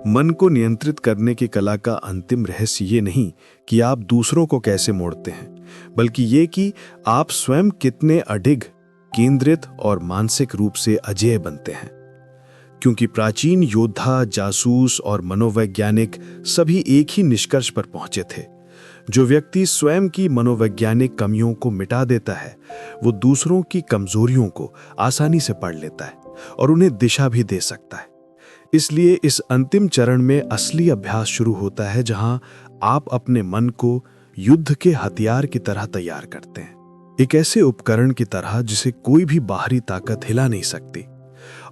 मन को नियंत्रित करने की कला का अंतिम रहस्य ये नहीं कि आप दूसरों को कैसे मोड़ते हैं, बल्कि ये कि आप स्वयं कितने अडिग, केंद्रित और मानसिक रूप से अजेय बनते हैं। क्योंकि प्राचीन योद्धा, जासूस और मनोवैज्ञानिक सभी एक ही निष्कर्ष पर पहुंचे थे। जो व्यक्ति स्वयं की मनोवैज्ञानिक कमियों को मिटा देता है, वो दूसरों की कमजोरियों को आसानी से पढ़ लेता है और उन्हें दिशा भी दे सकता है। इसलिए इस अंतिम चरण में असली अभ्यास शुरू होता है, जहां आप अपने मन को युद्ध के हथियार की तरह तैयार करते हैं, एक ऐसे उपकरण की तरह जिसे कोई भी बाहरी ताकत हिला नहीं सकती।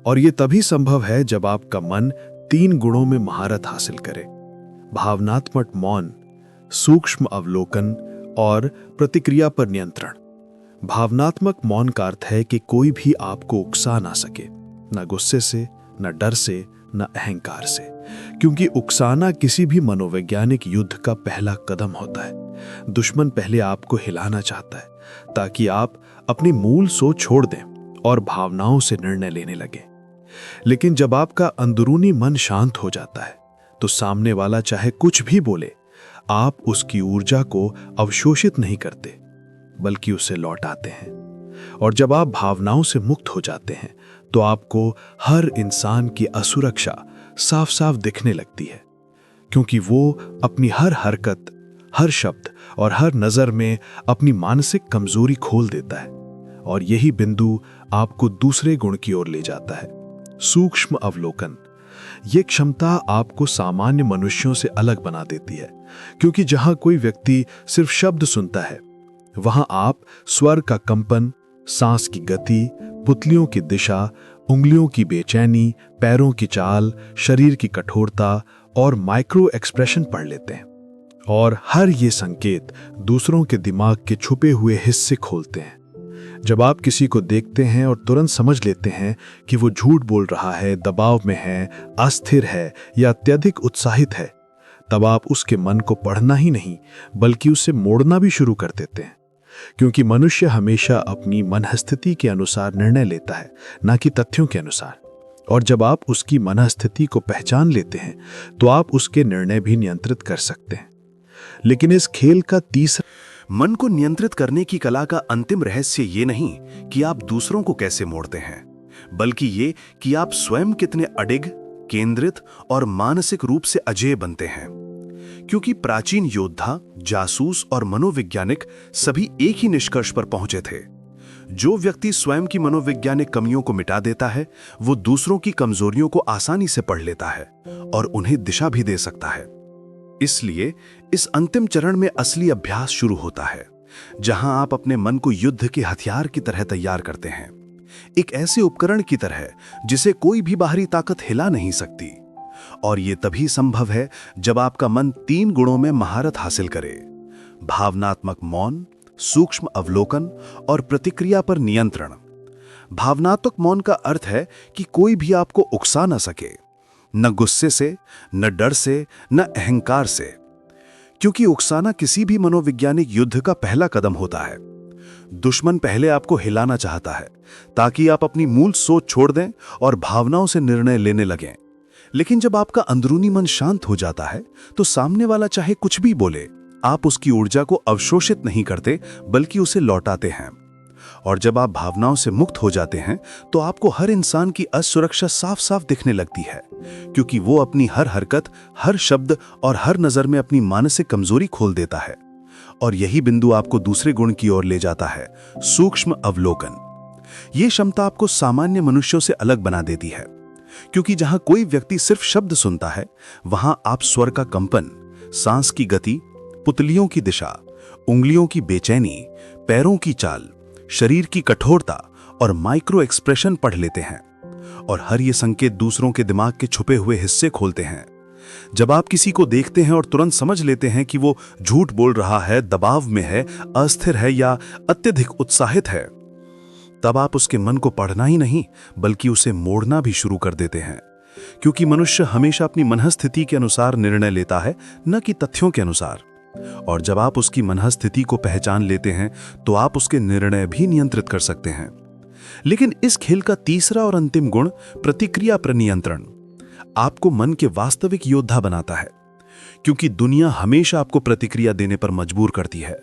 और ये तभी संभव है जब आपका मन 3 गुणों में महारत हासिल करे: भावनात्मक मौन, सूक्ष्म अवलोकन और प्रतिक्रिया पर नियंत्रण। भावनात्मक मौन का अर्थ है कि कोई भी आपको उकसा ना सके, न गुस्से से, न डर से, न अहंकार से, क्योंकि उकसाना किसी भी मनोवैज्ञानिक युद्ध का पहला कदम होता है। दुश्मन पहले आपको हिलाना चाहता है ताकि आप अपनी मूल सोच छोड़ दें और भावनाओं से निर्णय लेने लगे। लेकिन जब आपका अंदरूनी मन शांत हो जाता है, तो सामने वाला चाहे कुछ भी बोले, आप उसकी ऊर्जा को अवशोषित नहीं करते, बल्कि उसे लौटाते हैं। और जब आप भावनाओं से मुक्त हो जाते हैं, तो आपको हर इंसान की असुरक्षा साफ साफ दिखने लगती है, क्योंकि वो अपनी हर हरकत, हर शब्द और हर नजर में अपनी मानसिक कमजोरी खोल देता है। और यही बिंदु आपको दूसरे गुण की ओर ले जाता है: सूक्ष्म अवलोकन। ये क्षमता आपको सामान्य मनुष्यों से अलग बना देती है, क्योंकि जहां कोई व्यक्ति सिर्फ शब्द सुनता है, वहां आप स्वर का कंपन, सांस की गति, पुतलियों की दिशा, उंगलियों की बेचैनी, पैरों की चाल, शरीर की कठोरता और माइक्रो एक्सप्रेशन पढ़ लेते हैं। और हर ये संकेत दूसरों के दिमाग के छुपे हुए हिस्से खोलते हैं। जब आप किसी को देखते हैं और तुरंत समझ लेते हैं कि वो झूठ बोल रहा है, दबाव में है, अस्थिर है या अत्यधिक उत्साहित है, तब आप उसके मन को पढ़ना ही नहीं, बल्कि उसे मोड़ना भी शुरू कर देते हैं। क्योंकि मनुष्य हमेशा अपनी मनःस्थिति के अनुसार निर्णय लेता है, ना कि तथ्यों के अनुसार। और जब आप उसकी मनःस्थिति को पहचान लेते हैं, तो आप उसके निर्णय भी नियंत्रित कर सकते हैं। लेकिन इस खेल का तीसरा मन को नियंत्रित करने की कला का अंतिम रहस्य ये नहीं कि आप दूसरों को कैसे मोड़ते हैं, बल्कि ये कि आप स्वयं कितने अडिग, केंद्रित और मानसिक रूप से अजेय बनते हैं। क्योंकि प्राचीन योद्धा, जासूस और मनोवैज्ञानिक सभी एक ही निष्कर्ष पर पहुंचे थे: जो व्यक्ति स्वयं की मनोवैज्ञानिक कमियों को मिटा देता है, वो दूसरों की कमजोरियों को आसानी से पढ़ लेता है और उन्हें दिशा भी दे सकता है। इसलिए इस अंतिम चरण में असली अभ्यास शुरू होता है, जहां आप अपने मन को युद्ध के हथियार की तरह तैयार करते हैं, एक ऐसे उपकरण की तरह जिसे कोई भी बाहरी ताकत हिला नहीं सकती। और यह तभी संभव है जब आपका मन 3 गुणों में महारत हासिल करे: भावनात्मक मौन, सूक्ष्म अवलोकन और प्रतिक्रिया पर नियंत्रण। भावनात्मक मौन का अर्थ है कि कोई भी आपको उकसा न सके, न गुस्से से, न डर से, न अहंकार से, क्योंकि उकसाना किसी भी मनोवैज्ञानिक युद्ध का पहला कदम होता है। दुश्मन पहले आपको हिलाना चाहता है ताकि आप अपनी मूल सोच छोड़ दें और भावनाओं से निर्णय लेने लगें। लेकिन जब आपका अंदरूनी मन शांत हो जाता है, तो सामने वाला चाहे कुछ भी बोले, आप उसकी ऊर्जा को अवशोषित नहीं करते, बल्कि उसे लौटाते हैं। और जब आप भावनाओं से मुक्त हो जाते हैं, तो आपको हर इंसान की असुरक्षा साफ साफ दिखने लगती है, क्योंकि वो अपनी हर हरकत, हर शब्द और हर नजर में अपनी मानसिक कमजोरी खोल देता है। और यही बिंदु आपको दूसरे गुण की ओर ले जाता है: सूक्ष्म अवलोकन। ये क्षमता आपको सामान्य मनुष्यों से अलग बना देती है, क्योंकि जहां कोई व्यक्ति सिर्फ शब्द सुनता है, वहां आप स्वर का कंपन, सांस की गति, पुतलियों की दिशा, उंगलियों की बेचैनी, पैरों की चाल, शरीर की कठोरता और माइक्रो एक्सप्रेशन पढ़ लेते हैं। और हर ये संकेत दूसरों के दिमाग के छुपे हुए हिस्से खोलते हैं। जब आप किसी को देखते हैं और तुरंत समझ लेते हैं कि वो झूठ बोल रहा है, दबाव में है, अस्थिर है या अत्यधिक उत्साहित है, तब आप उसके मन को पढ़ना ही नहीं, बल्कि उसे मोड़ना भी शुरू कर देते हैं। क्योंकि मनुष्य हमेशा अपनी मनःस्थिति के अनुसार निर्णय लेता है, न कि तथ्यों के अनुसार। और जब आप उसकी मनःस्थिति को पहचान लेते हैं, तो आप उसके निर्णय भी नियंत्रित कर सकते हैं। लेकिन इस खेल का तीसरा और अंतिम गुण प्रतिक्रिया पर नियंत्रण। आपको मन के वास्तविक योद्धा बनाता है, क्योंकि दुनिया हमेशा आपको प्रतिक्रिया देने पर मजबूर करती है।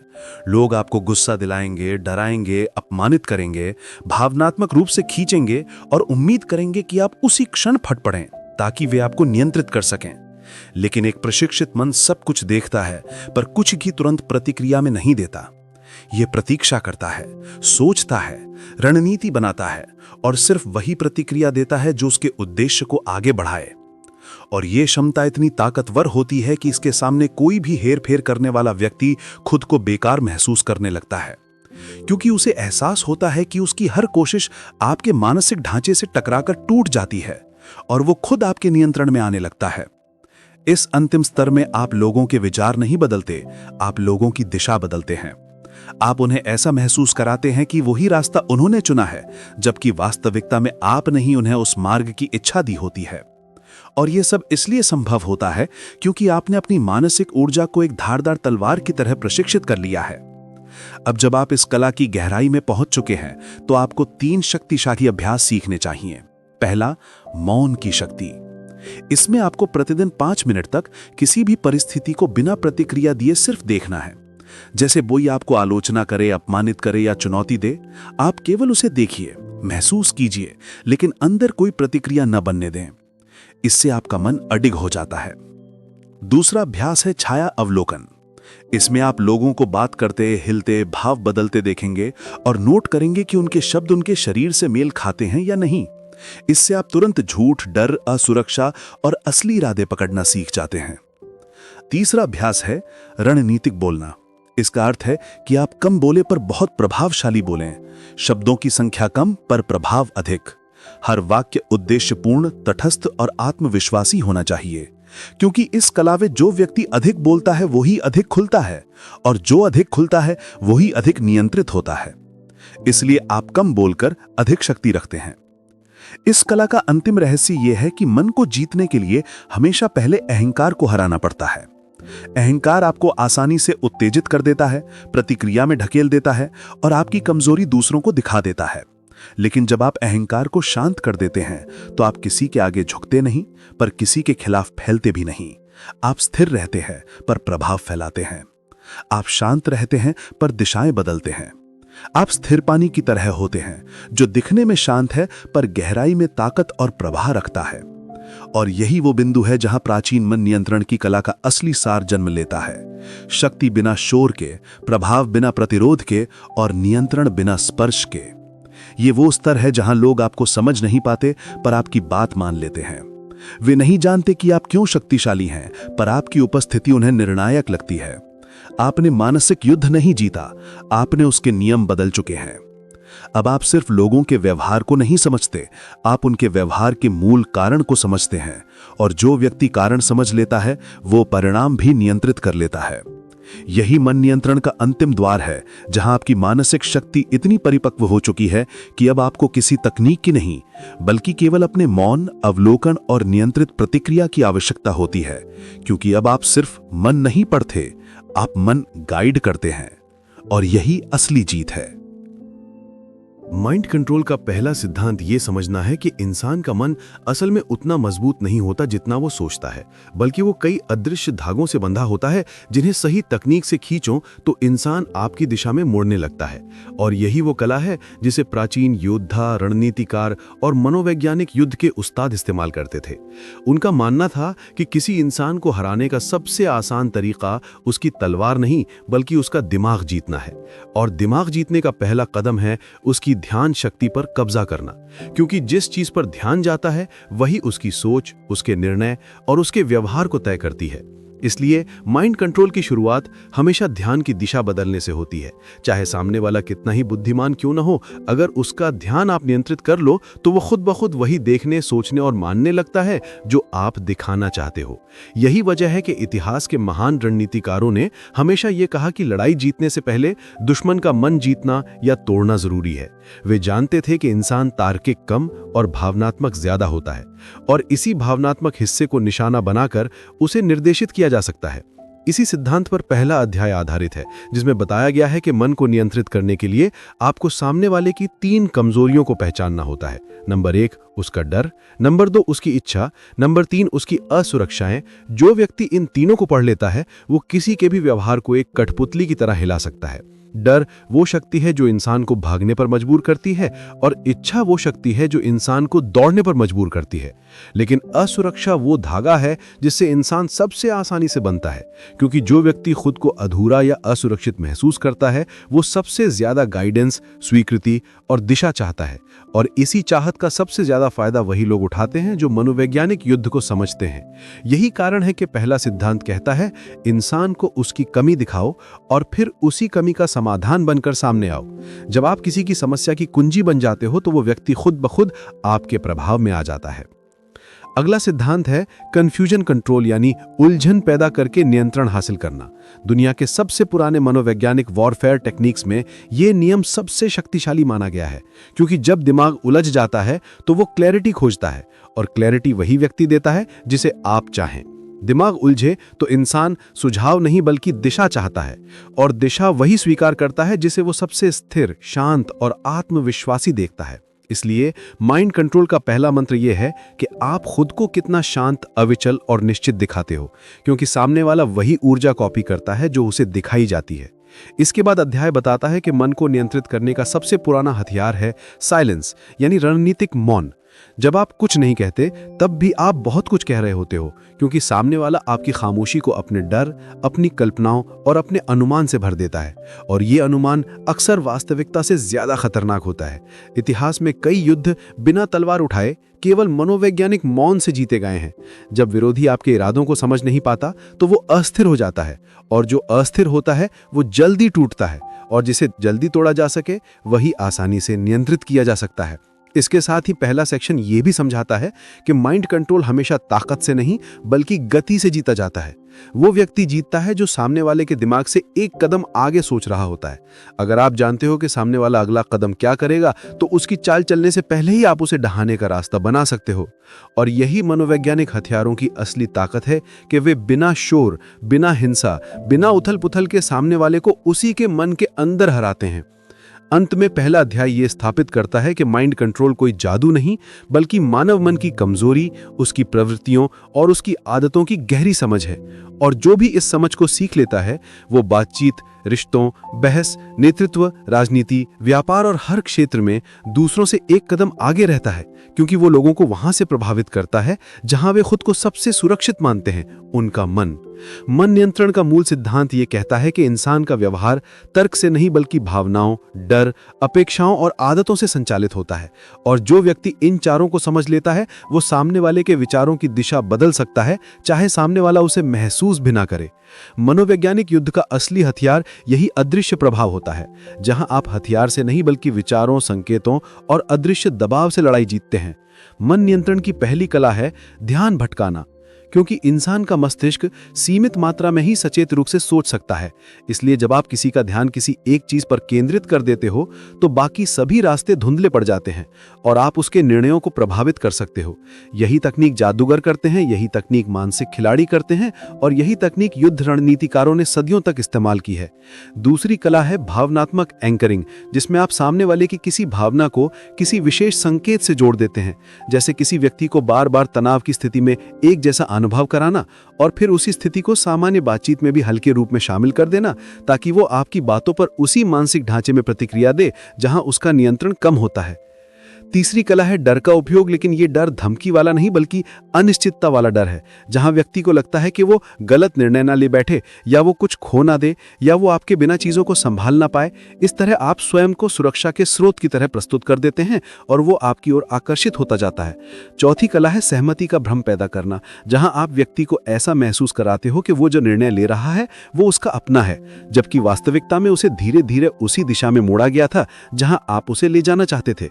लोग आपको गुस्सा दिलाएंगे, डराएंगे, अपमानित करेंगे, भावनात्मक रूप से खींचेंगे और उम्मीद करेंगे कि आप उसी क्षण फट पड़ें ताकि वे आपको नियंत्रित कर सकें। लेकिन एक प्रशिक्षित मन सब कुछ देखता है, पर कुछ की तुरंत प्रतिक्रिया में नहीं देता। यह प्रतीक्षा करता है, सोचता है, रणनीति बनाता है और सिर्फ वही प्रतिक्रिया देता है जो उसके उद्देश्य को आगे बढ़ाए। और यह क्षमता इतनी ताकतवर होती है कि इसके सामने कोई भी हेरफेर करने वाला व्यक्ति खुद को बेकार महसूस करने लगता है, क्योंकि उसे एहसास होता है कि उसकी हर कोशिश आपके मानसिक ढांचे से टकराकर टूट जाती है और वो खुद आपके नियंत्रण में आने लगता है। इस अंतिम स्तर में आप लोगों के विचार नहीं बदलते, आप लोगों की दिशा बदलते हैं। आप उन्हें ऐसा महसूस कराते हैं कि वही रास्ता उन्होंने चुना है, जबकि वास्तविकता में आपने ही उन्हें उस मार्ग की इच्छा दी होती है। और यह सब इसलिए संभव होता है क्योंकि आपने अपनी मानसिक ऊर्जा को एक धारदार तलवार की तरह प्रशिक्षित कर लिया है। अब जब आप इस कला की गहराई में पहुंच चुके हैं, तो आपको 3 शक्तिशाली अभ्यास सीखने चाहिए। पहला, मौन की शक्ति। इसमें आपको प्रतिदिन 5 मिनट तक किसी भी परिस्थिति को बिना प्रतिक्रिया दिए सिर्फ देखना है। जैसे कोई आपको आलोचना करे, अपमानित करे या चुनौती दे, आप केवल उसे देखिए, महसूस कीजिए, लेकिन अंदर कोई प्रतिक्रिया न बनने दें। इससे आपका मन अडिग हो जाता है। दूसरा अभ्यास है छाया अवलोकन। इसमें आप लोगों को बात करते, हिलते, भाव बदलते देखेंगे और नोट करेंगे कि उनके शब्द उनके शरीर से मेल खाते हैं या नहीं। इससे आप तुरंत झूठ, डर, असुरक्षा और असली इरादे पकड़ना सीख जाते हैं। तीसरा अभ्यास है रणनीतिक बोलना। इसका अर्थ है कि आप कम बोले पर बहुत प्रभावशाली बोलें। शब्दों की संख्या कम पर प्रभाव अधिक। हर वाक्य उद्देश्यपूर्ण, तटस्थ और आत्मविश्वासी होना चाहिए, क्योंकि इस कला में जो व्यक्ति अधिक बोलता है वही अधिक खुलता है, और जो अधिक खुलता है वही अधिक नियंत्रित होता है। इसलिए आप कम बोलकर अधिक शक्ति रखते हैं। इस कला का अंतिम रहस्य यह है कि मन को जीतने के लिए हमेशा पहले अहंकार को हराना पड़ता है। अहंकार आपको आसानी से उत्तेजित कर देता है, प्रतिक्रिया में ढकेल देता है और आपकी कमजोरी दूसरों को दिखा देता है। लेकिन जब आप अहंकार को शांत कर देते हैं, तो आप किसी के आगे झुकते नहीं, पर किसी के खिलाफ फैलते भी नहीं। आप स्थिर रहते हैं पर प्रभाव फैलाते हैं। आप शांत रहते हैं पर दिशाएं बदलते हैं। आप स्थिर पानी की तरह होते हैं, जो दिखने में शांत है पर गहराई में ताकत और प्रवाह रखता है। और यही वो बिंदु है जहां प्राचीन मन नियंत्रण की कला का असली सार जन्म लेता है। शक्ति बिना शोर के, प्रभाव बिना प्रतिरोध के और नियंत्रण बिना स्पर्श के। ये वो स्तर है जहां लोग आपको समझ नहीं पाते, पर आपकी बात मान लेते हैं। वे नहीं जानते कि आप क्यों शक्तिशाली हैं, पर आपकी उपस्थिति उन्हें निर्णायक लगती है। आपने मानसिक युद्ध नहीं जीता, आपने उसके नियम बदल चुके हैं। अब आप सिर्फ लोगों के व्यवहार को नहीं समझते, आप उनके व्यवहार के मूल कारण को समझते हैं। और जो व्यक्ति कारण समझ लेता है, वो परिणाम भी नियंत्रित कर लेता है। यही मन नियंत्रण का अंतिम द्वार है, जहां आपकी मानसिक शक्ति इतनी परिपक्व हो चुकी है कि अब आपको किसी तकनीक की नहीं, बल्कि केवल अपने मौन, अवलोकन और नियंत्रित प्रतिक्रिया की आवश्यकता होती है। क्योंकि अब आप सिर्फ मन नहीं पढ़ते, आप मन गाइड करते हैं। और यही असली जीत है। माइंड कंट्रोल का पहला सिद्धांत ये समझना है कि इंसान का मन असल में उतना मजबूत नहीं होता जितना वो सोचता है, बल्कि वो कई अदृश्य धागों से बंधा होता है, जिन्हें सही तकनीक से खींचो तो इंसान आपकी दिशा में मुड़ने लगता है। और यही वो कला है जिसे प्राचीन योद्धा, रणनीतिकार और मनोवैज्ञानिक युद्ध के उस्ताद इस्तेमाल करते थे। उनका मानना था कि किसी इंसान को हराने का सबसे आसान तरीका उसकी तलवार नहीं, बल्कि उसका दिमाग जीतना है। और दिमाग जीतने का पहला कदम है उसकी ध्यान शक्ति पर कब्जा करना, क्योंकि जिस चीज पर ध्यान जाता है वही उसकी सोच, उसके निर्णय और उसके व्यवहार को तय करती है। इसलिए माइंड कंट्रोल की शुरुआत हमेशा ध्यान की दिशा बदलने से होती है। चाहे सामने वाला कितना ही बुद्धिमान क्यों न हो, अगर उसका ध्यान आप नियंत्रित कर लो तो वो खुद ब खुद वही देखने, सोचने और मानने लगता है जो आप दिखाना चाहते हो। यही वजह है कि इतिहास के महान रणनीतिकारों ने हमेशा ये कहा कि लड़ाई जीतने से पहले दुश्मन का मन जीतना या तोड़ना जरूरी है। वे जानते थे कि इंसान तार्किक कम और भावनात्मक ज्यादा होता है, और इसी भावनात्मक हिस्से को निशाना बनाकर उसे निर्देशित किया जा सकता है। इसी सिद्धांत पर पहला अध्याय आधारित है, जिसमें बताया गया है कि मन को नियंत्रित करने के लिए आपको सामने वाले की 3 कमजोरियों को पहचानना होता है। नंबर 1 उसका डर, नंबर 2 उसकी इच्छा, नंबर 3 उसकी असुरक्षाएं। जो व्यक्ति इन तीनों को पढ़ लेता है वो किसी के भी व्यवहार को एक कठपुतली की तरह हिला सकता है। डर वो शक्ति है जो इंसान को भागने पर मजबूर करती है, और इच्छा वो शक्ति है जो इंसान को दौड़ने पर मजबूर करती है। लेकिन असुरक्षा वो धागा है जिससे इंसान सबसे आसानी से बनता है, क्योंकि जो व्यक्ति खुद को अधूरा या असुरक्षित महसूस करता है वो सबसे ज्यादा गाइडेंस, स्वीकृति और दिशा चाहता है। और इसी चाहत का सबसे ज्यादा फायदा वही लोग उठाते हैं जो मनोवैज्ञानिक युद्ध को समझते हैं। यही कारण है कि पहला सिद्धांत कहता है, इंसान को उसकी कमी दिखाओ और फिर उसी कमी का समाधान बनकर सामने आओ। जब आप किसी की समस्या की कुंजी बन जाते हो तो वो व्यक्ति खुद ब खुद आपके प्रभाव में आ जाता है। अगला सिद्धांत है कंफ्यूजन कंट्रोल, यानी उलझन पैदा करके नियंत्रण हासिल करना। दुनिया के सबसे पुराने मनोवैज्ञानिक वॉरफेयर टेक्निक्स में यह नियम सबसे शक्तिशाली माना गया है, क्योंकि जब दिमाग उलझ जाता है तो वो क्लैरिटी खोजता है, और क्लैरिटी वही व्यक्ति देता है जिसे आप चाहें। दिमाग उलझे तो इंसान सुझाव नहीं बल्कि दिशा चाहता है, और दिशा वही स्वीकार करता है जिसे वो सबसे स्थिर, शांत और आत्मविश्वासी देखता है। इसलिए माइंड कंट्रोल का पहला मंत्र यह है कि आप खुद को कितना शांत, अविचल और निश्चित दिखाते हो, क्योंकि सामने वाला वही ऊर्जा कॉपी करता है जो उसे दिखाई जाती है। इसके बाद अध्याय बताता है कि मन को नियंत्रित करने का सबसे पुराना हथियार है साइलेंस, यानी रणनीतिक मौन। जब आप कुछ नहीं कहते तब भी आप बहुत कुछ कह रहे होते हो, क्योंकि सामने वाला आपकी खामोशी को अपने डर, अपनी कल्पनाओं और अपने अनुमान से भर देता है, और ये अनुमान अक्सर वास्तविकता से ज्यादा खतरनाक होता है। इतिहास में कई युद्ध बिना तलवार उठाए केवल मनोवैज्ञानिक मौन से जीते गए हैं। जब विरोधी आपके इरादों को समझ नहीं पाता तो वो अस्थिर हो जाता है, और जो अस्थिर होता है वो जल्दी टूटता है, और जिसे जल्दी तोड़ा जा सके वही आसानी से नियंत्रित किया जा सकता है। इसके साथ ही पहला सेक्शन ये भी समझाता है कि माइंड कंट्रोल हमेशा ताकत से नहीं बल्कि गति से जीता जाता है। वो व्यक्ति जीतता है जो सामने वाले के दिमाग से एक कदम आगे सोच रहा होता है। अगर आप जानते हो कि सामने वाला अगला कदम क्या करेगा तो उसकी चाल चलने से पहले ही आप उसे ढहाने का रास्ता बना सकते हो। और यही मनोवैज्ञानिक हथियारों की असली ताकत है कि वे बिना शोर, बिना हिंसा, बिना उथल पुथल के सामने वाले को उसी के मन के अंदर हराते हैं। अंत में पहला अध्याय ये स्थापित करता है कि माइंड कंट्रोल कोई जादू नहीं बल्कि मानव मन की कमजोरी, उसकी प्रवृत्तियों और उसकी आदतों की गहरी समझ है। और जो भी इस समझ को सीख लेता है वो बातचीत, रिश्तों, बहस, नेतृत्व, राजनीति, व्यापार और हर क्षेत्र में दूसरों से एक कदम आगे रहता है, क्योंकि वो लोगों को वहां से प्रभावित करता है जहां वे खुद को सबसे सुरक्षित मानते हैं, उनका मन। मन नियंत्रण का मूल सिद्धांत ये कहता है कि इंसान का व्यवहार तर्क से नहीं बल्कि भावनाओं, डर, अपेक्षाओं और आदतों से संचालित होता है। और जो व्यक्ति इन चारों को समझ लेता है वो सामने वाले के विचारों की दिशा बदल सकता है, चाहे सामने वाला उसे महसूस भी ना करे। मनोवैज्ञानिक युद्ध का असली हथियार यही अदृश्य प्रभाव होता है, जहां आप हथियार से नहीं बल्कि विचारों, संकेतों और अदृश्य दबाव से लड़ाई जीतते हैं। मन नियंत्रण की पहली कला है ध्यान भटकाना, क्योंकि इंसान का मस्तिष्क सीमित मात्रा में ही सचेत रूप से सोच सकता है। इसलिए जब आप किसी का ध्यान किसी एक चीज पर केंद्रित कर देते हो तो बाकी सभी रास्ते धुंधले पड़ जाते हैं और आप उसके निर्णयों को प्रभावित कर सकते हो। यही तकनीक जादूगर करते हैं, यही तकनीक मानसिक खिलाड़ी करते हैं, और यही तकनीक युद्ध रणनीतिकारों ने सदियों तक इस्तेमाल की है। दूसरी कला है भावनात्मक एंकरिंग, जिसमें आप सामने वाले की किसी भावना को किसी विशेष संकेत से जोड़ देते हैं। जैसे किसी व्यक्ति को बार बार तनाव की स्थिति में एक जैसा अनुभव कराना और फिर उसी स्थिति को सामान्य बातचीत में भी हल्के रूप में शामिल कर देना, ताकि वो आपकी बातों पर उसी मानसिक ढांचे में प्रतिक्रिया दे जहां उसका नियंत्रण कम होता है। तीसरी कला है डर का उपयोग, लेकिन ये डर धमकी वाला नहीं बल्कि अनिश्चितता वाला डर है, जहां व्यक्ति को लगता है कि वो गलत निर्णय ना ले बैठे, या वो कुछ खो ना दे, या वो आपके बिना चीजों को संभाल ना पाए। इस तरह आप स्वयं को सुरक्षा के स्रोत की तरह प्रस्तुत कर देते हैं और वो आपकी ओर आकर्षित होता जाता है। चौथी कला है सहमति का भ्रम पैदा करना, जहां आप व्यक्ति को ऐसा महसूस कराते हो कि वो जो निर्णय ले रहा है वो उसका अपना है, जबकि वास्तविकता में उसे धीरे धीरे उसी दिशा में मोड़ा गया था जहां आप उसे ले जाना चाहते थे।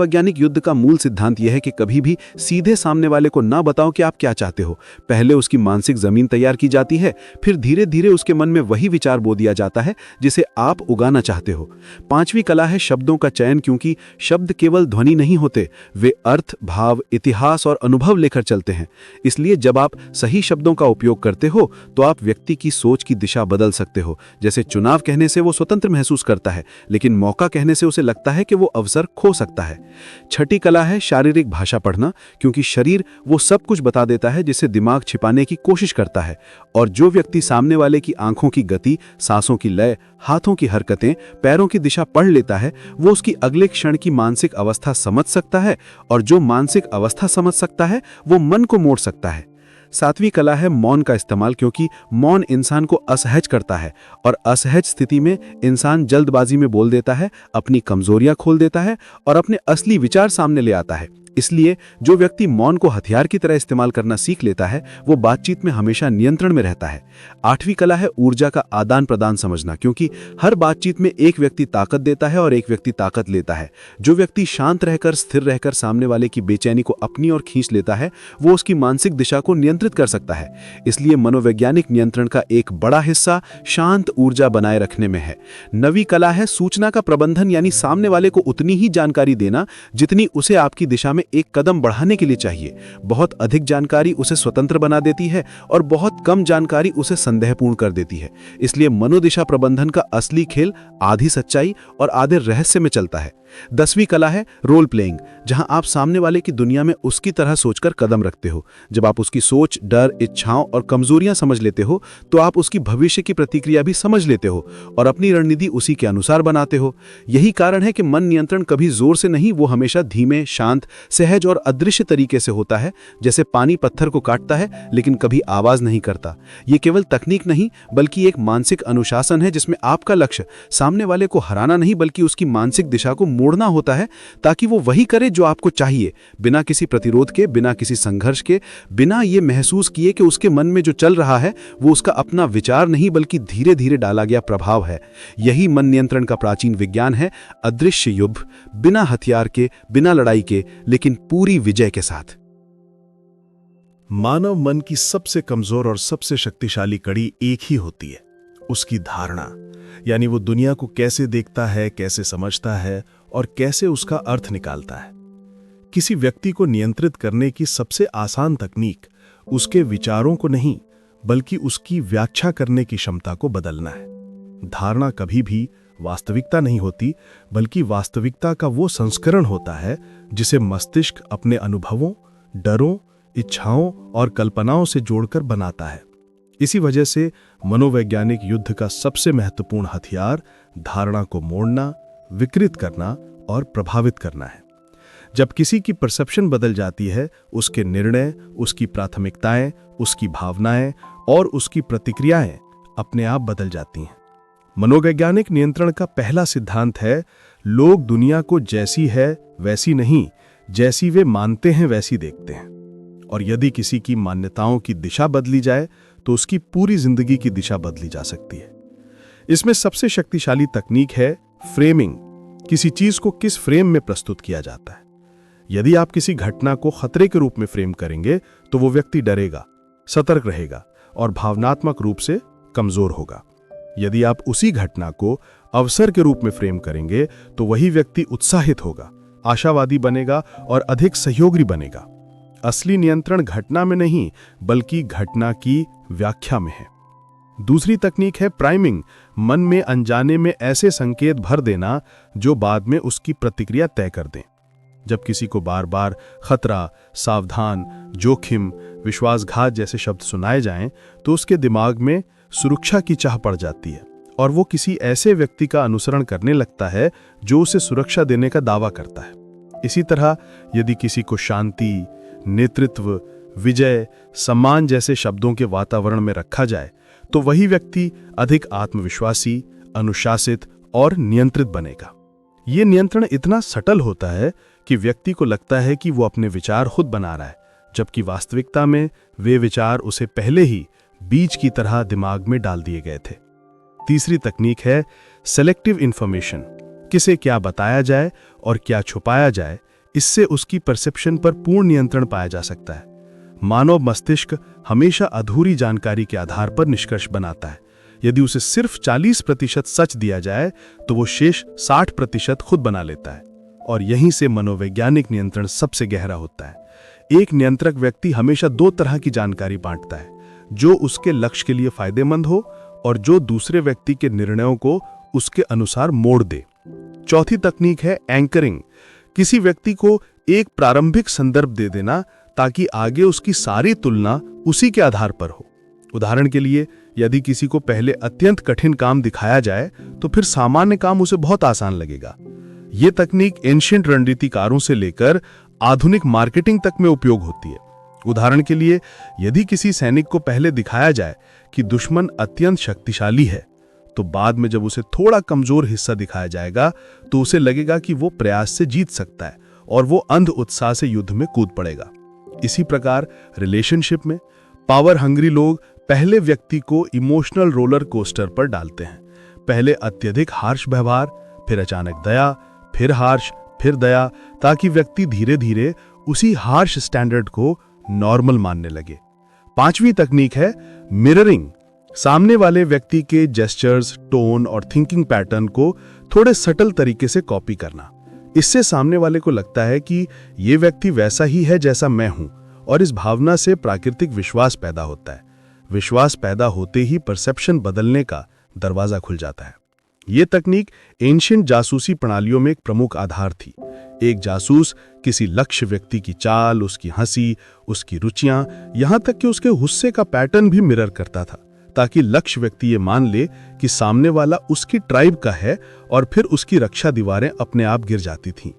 मनोवैज्ञानिक युद्ध का मूल सिद्धांत यह है कि कभी भी सीधे सामने वाले को ना बताओ कि आप क्या चाहते हो। पहले उसकी मानसिक जमीन तैयार की जाती है, फिर धीरे धीरे उसके मन में वही विचार बो दिया जाता है जिसे आप उगाना चाहते हो। पांचवी कला है शब्दों का चयन, क्योंकि शब्द केवल ध्वनि नहीं होते, वे अर्थ, भाव, इतिहास और अनुभव लेकर चलते हैं। इसलिए जब आप सही शब्दों का उपयोग करते हो तो आप व्यक्ति की सोच की दिशा बदल सकते हो। जैसे चुनाव कहने से वो स्वतंत्र महसूस करता है, लेकिन मौका कहने से उसे लगता है कि वो अवसर खो सकता है। छठी कला है शारीरिक भाषा पढ़ना, क्योंकि शरीर वो सब कुछ बता देता है जिसे दिमाग छिपाने की कोशिश करता है। और जो व्यक्ति सामने वाले की आंखों की गति, सांसों की लय, हाथों की हरकतें, पैरों की दिशा पढ़ लेता है, वो उसकी अगले क्षण की मानसिक अवस्था समझ सकता है, और जो मानसिक अवस्था समझ सकता है वो मन को मोड़ सकता है। सातवीं कला है मौन का इस्तेमाल, क्योंकि मौन इंसान को असहज करता है, और असहज स्थिति में इंसान जल्दबाजी में बोल देता है, अपनी कमजोरियां खोल देता है और अपने असली विचार सामने ले आता है। इसलिए जो व्यक्ति मौन को हथियार की तरह इस्तेमाल करना सीख लेता है वो बातचीत में हमेशा नियंत्रण में रहता है। आठवीं कला है ऊर्जा का आदान प्रदान समझना, क्योंकि हर बातचीत में एक व्यक्ति ताकत देता है और एक व्यक्ति ताकत लेता है। जो व्यक्ति शांत रहकर, स्थिर रहकर सामने वाले की बेचैनी को अपनी ओर खींच लेता है वो उसकी मानसिक दिशा को नियंत्रित कर सकता है। इसलिए मनोवैज्ञानिक नियंत्रण का एक बड़ा हिस्सा शांत ऊर्जा बनाए रखने में है। नवीं कला है सूचना का प्रबंधन, यानी सामने वाले को उतनी ही जानकारी देना जितनी उसे आपकी दिशा में एक कदम बढ़ाने के लिए चाहिए। बहुत अधिक जानकारी उसे स्वतंत्र बना देती है और बहुत कम जानकारी उसे संदेहपूर्ण कर देती है। इसलिए मनोदिशा प्रबंधन का असली खेल आधी सच्चाई और आधे रहस्य में चलता है। 10वीं कला है रोल प्लेइंग, जहां आप सामने वाले की दुनिया में उसकी तरह सोचकर कदम रखते हो। जब आप उसकी सोच, डर, इच्छाओं और कमजोरियां समझ लेते हो तो आप उसकी भविष्य की प्रतिक्रिया भी समझ लेते हो और अपनी रणनीति उसी के अनुसार बनाते हो। यही कारण है कि मन नियंत्रण कभी जोर से नहीं, वो हमेशा धीमे, शांत, सहज और अदृश्य तरीके से होता है। जैसे पानी पत्थर को काटता है लेकिन कभी आवाज नहीं करता। ये केवल तकनीक नहीं बल्कि एक मानसिक अनुशासन है, जिसमें आपका लक्ष्य सामने वाले को हराना नहीं बल्कि उसकी मानसिक दिशा को मोड़ना होता है, ताकि वो वही करे जो आपको चाहिए, बिना किसी प्रतिरोध के, बिना किसी संघर्ष के, बिना ये महसूस किए कि उसके मन में जो चल रहा है वो उसका अपना विचार नहीं बल्कि धीरे धीरे डाला गया प्रभाव है। यही मन नियंत्रण का प्राचीन विज्ञान है, अदृश्य युद्ध, बिना हथियार के, बिना लड़ाई के, लेकिन पूरी विजय के साथ। मानव मन की सबसे कमजोर और सबसे शक्तिशाली कड़ी एक ही होती है, उसकी धारणा। यानी वो दुनिया को कैसे देखता है, कैसे समझता है और कैसे उसका अर्थ निकालता है। किसी व्यक्ति को नियंत्रित करने की सबसे आसान तकनीक उसके विचारों को नहीं बल्कि उसकी व्याख्या करने की क्षमता को बदलना है। धारणा कभी भी वास्तविकता नहीं होती बल्कि वास्तविकता का वो संस्करण होता है जिसे मस्तिष्क अपने अनुभवों, डरों, इच्छाओं और कल्पनाओं से जोड़कर बनाता है। इसी वजह से मनोवैज्ञानिक युद्ध का सबसे महत्वपूर्ण हथियार धारणा को मोड़ना, विकृत करना और प्रभावित करना है। जब किसी की परसेप्शन बदल जाती है, उसके निर्णय, उसकी प्राथमिकताएं, उसकी भावनाएं और उसकी प्रतिक्रियाएं अपने आप बदल जाती हैं। मनोवैज्ञानिक नियंत्रण का पहला सिद्धांत है, लोग दुनिया को जैसी है वैसी नहीं, जैसी वे मानते हैं वैसी देखते हैं। और यदि किसी की मान्यताओं की दिशा बदली जाए तो उसकी पूरी जिंदगी की दिशा बदली जा सकती है। इसमें सबसे शक्तिशाली तकनीक है फ्रेमिंग। किसी चीज को किस फ्रेम में प्रस्तुत किया जाता है। यदि आप किसी घटना को खतरे के रूप में फ्रेम करेंगे तो वो व्यक्ति डरेगा, सतर्क रहेगा और भावनात्मक रूप से कमजोर होगा। यदि आप उसी घटना को अवसर के रूप में फ्रेम करेंगे तो वही व्यक्ति उत्साहित होगा, आशावादी बनेगा और अधिक सहयोगी बनेगा। असली नियंत्रण घटना में नहीं बल्कि घटना की व्याख्या में है। दूसरी तकनीक है प्राइमिंग। मन में अनजाने में ऐसे संकेत भर देना जो बाद में उसकी प्रतिक्रिया तय कर दें। जब किसी को बार बार खतरा, सावधान, जोखिम, विश्वासघात जैसे शब्द सुनाए जाएं तो उसके दिमाग में सुरक्षा की चाह पड़ जाती है और वो किसी ऐसे व्यक्ति का अनुसरण करने लगता है जो उसे सुरक्षा देने का दावा करता है। इसी तरह यदि किसी को शांति, नेतृत्व, विजय, सम्मान जैसे शब्दों के वातावरण में रखा जाए तो वही व्यक्ति अधिक आत्मविश्वासी, अनुशासित और नियंत्रित बनेगा। ये नियंत्रण इतना सटल होता है कि व्यक्ति को लगता है कि वो अपने विचार खुद बना रहा है, जबकि वास्तविकता में वे विचार उसे पहले ही बीज की तरह दिमाग में डाल दिए गए थे। तीसरी तकनीक है सेलेक्टिव इंफॉर्मेशन। किसे क्या बताया जाए और क्या छुपाया जाए, इससे उसकी परसेप्शन पर पूर्ण नियंत्रण पाया जा सकता है। मानव मस्तिष्क हमेशा अधूरी जानकारी के आधार पर निष्कर्ष बनाता है। यदि उसे सिर्फ 40% सच दिया जाए तो वो शेष 60% खुद बना लेता है। और यहीं से मनोवैज्ञानिक नियंत्रण सबसे गहरा होता है। एक नियंत्रक व्यक्ति हमेशा दो तरह की जानकारी बांटता है, जो उसके लक्ष्य के लिए फायदेमंद हो और जो दूसरे व्यक्ति के निर्णयों को उसके अनुसार मोड़ दे। चौथी तकनीक है एंकरिंग। किसी व्यक्ति को एक प्रारंभिक संदर्भ दे देना ताकि आगे उसकी सारी तुलना उसी के आधार पर हो। उदाहरण के लिए, यदि किसी को पहले अत्यंत कठिन काम दिखाया जाए तो फिर सामान्य काम उसे बहुत आसान लगेगा। यह तकनीक एंशिएंट रणनीतिकारों से लेकर आधुनिक मार्केटिंग तक में उपयोग होती है। उदाहरण के लिए, यदि किसी सैनिक को पहले दिखाया जाए कि दुश्मन अत्यंत शक्तिशाली है, तो बाद में जब उसे थोड़ा कमजोर हिस्सा दिखाया जाएगा तो उसे लगेगा कि वो प्रयास से जीत सकता है और वो अंध उत्साह से युद्ध में कूद पड़ेगा। इसी प्रकार रिलेशनशिप में पावर हंग्री लोग पहले व्यक्ति को इमोशनल रोलर कोस्टर पर डालते हैं। पहले अत्यधिक हार्श व्यवहार, फिर अचानक दया, फिर हार्श, फिर दया, ताकि व्यक्ति धीरे धीरे उसी हार्श स्टैंडर्ड को नॉर्मल मानने लगे। पांचवी तकनीक है मिररिंग। सामने वाले व्यक्ति के जेस्चर्स, टोन और थिंकिंग पैटर्न को थोड़े सटल तरीके से कॉपी करना। इससे सामने वाले को लगता है कि ये व्यक्ति वैसा ही है जैसा मैं हूं, और इस भावना से प्राकृतिक विश्वास पैदा होता है। विश्वास पैदा होते ही परसेप्शन बदलने का दरवाजा खुल जाता है। ये तकनीक एंशिएंट जासूसी प्रणालियों में एक प्रमुख आधार थी। एक जासूस किसी लक्ष्य व्यक्ति की चाल, उसकी हंसी, उसकी रुचियां, यहां तक कि उसके गुस्से का पैटर्न भी मिरर करता था, ताकि लक्ष्य व्यक्ति ये मान ले कि सामने वाला उसकी ट्राइब का है, और फिर उसकी रक्षा दीवारें अपने आप गिर जाती थीं।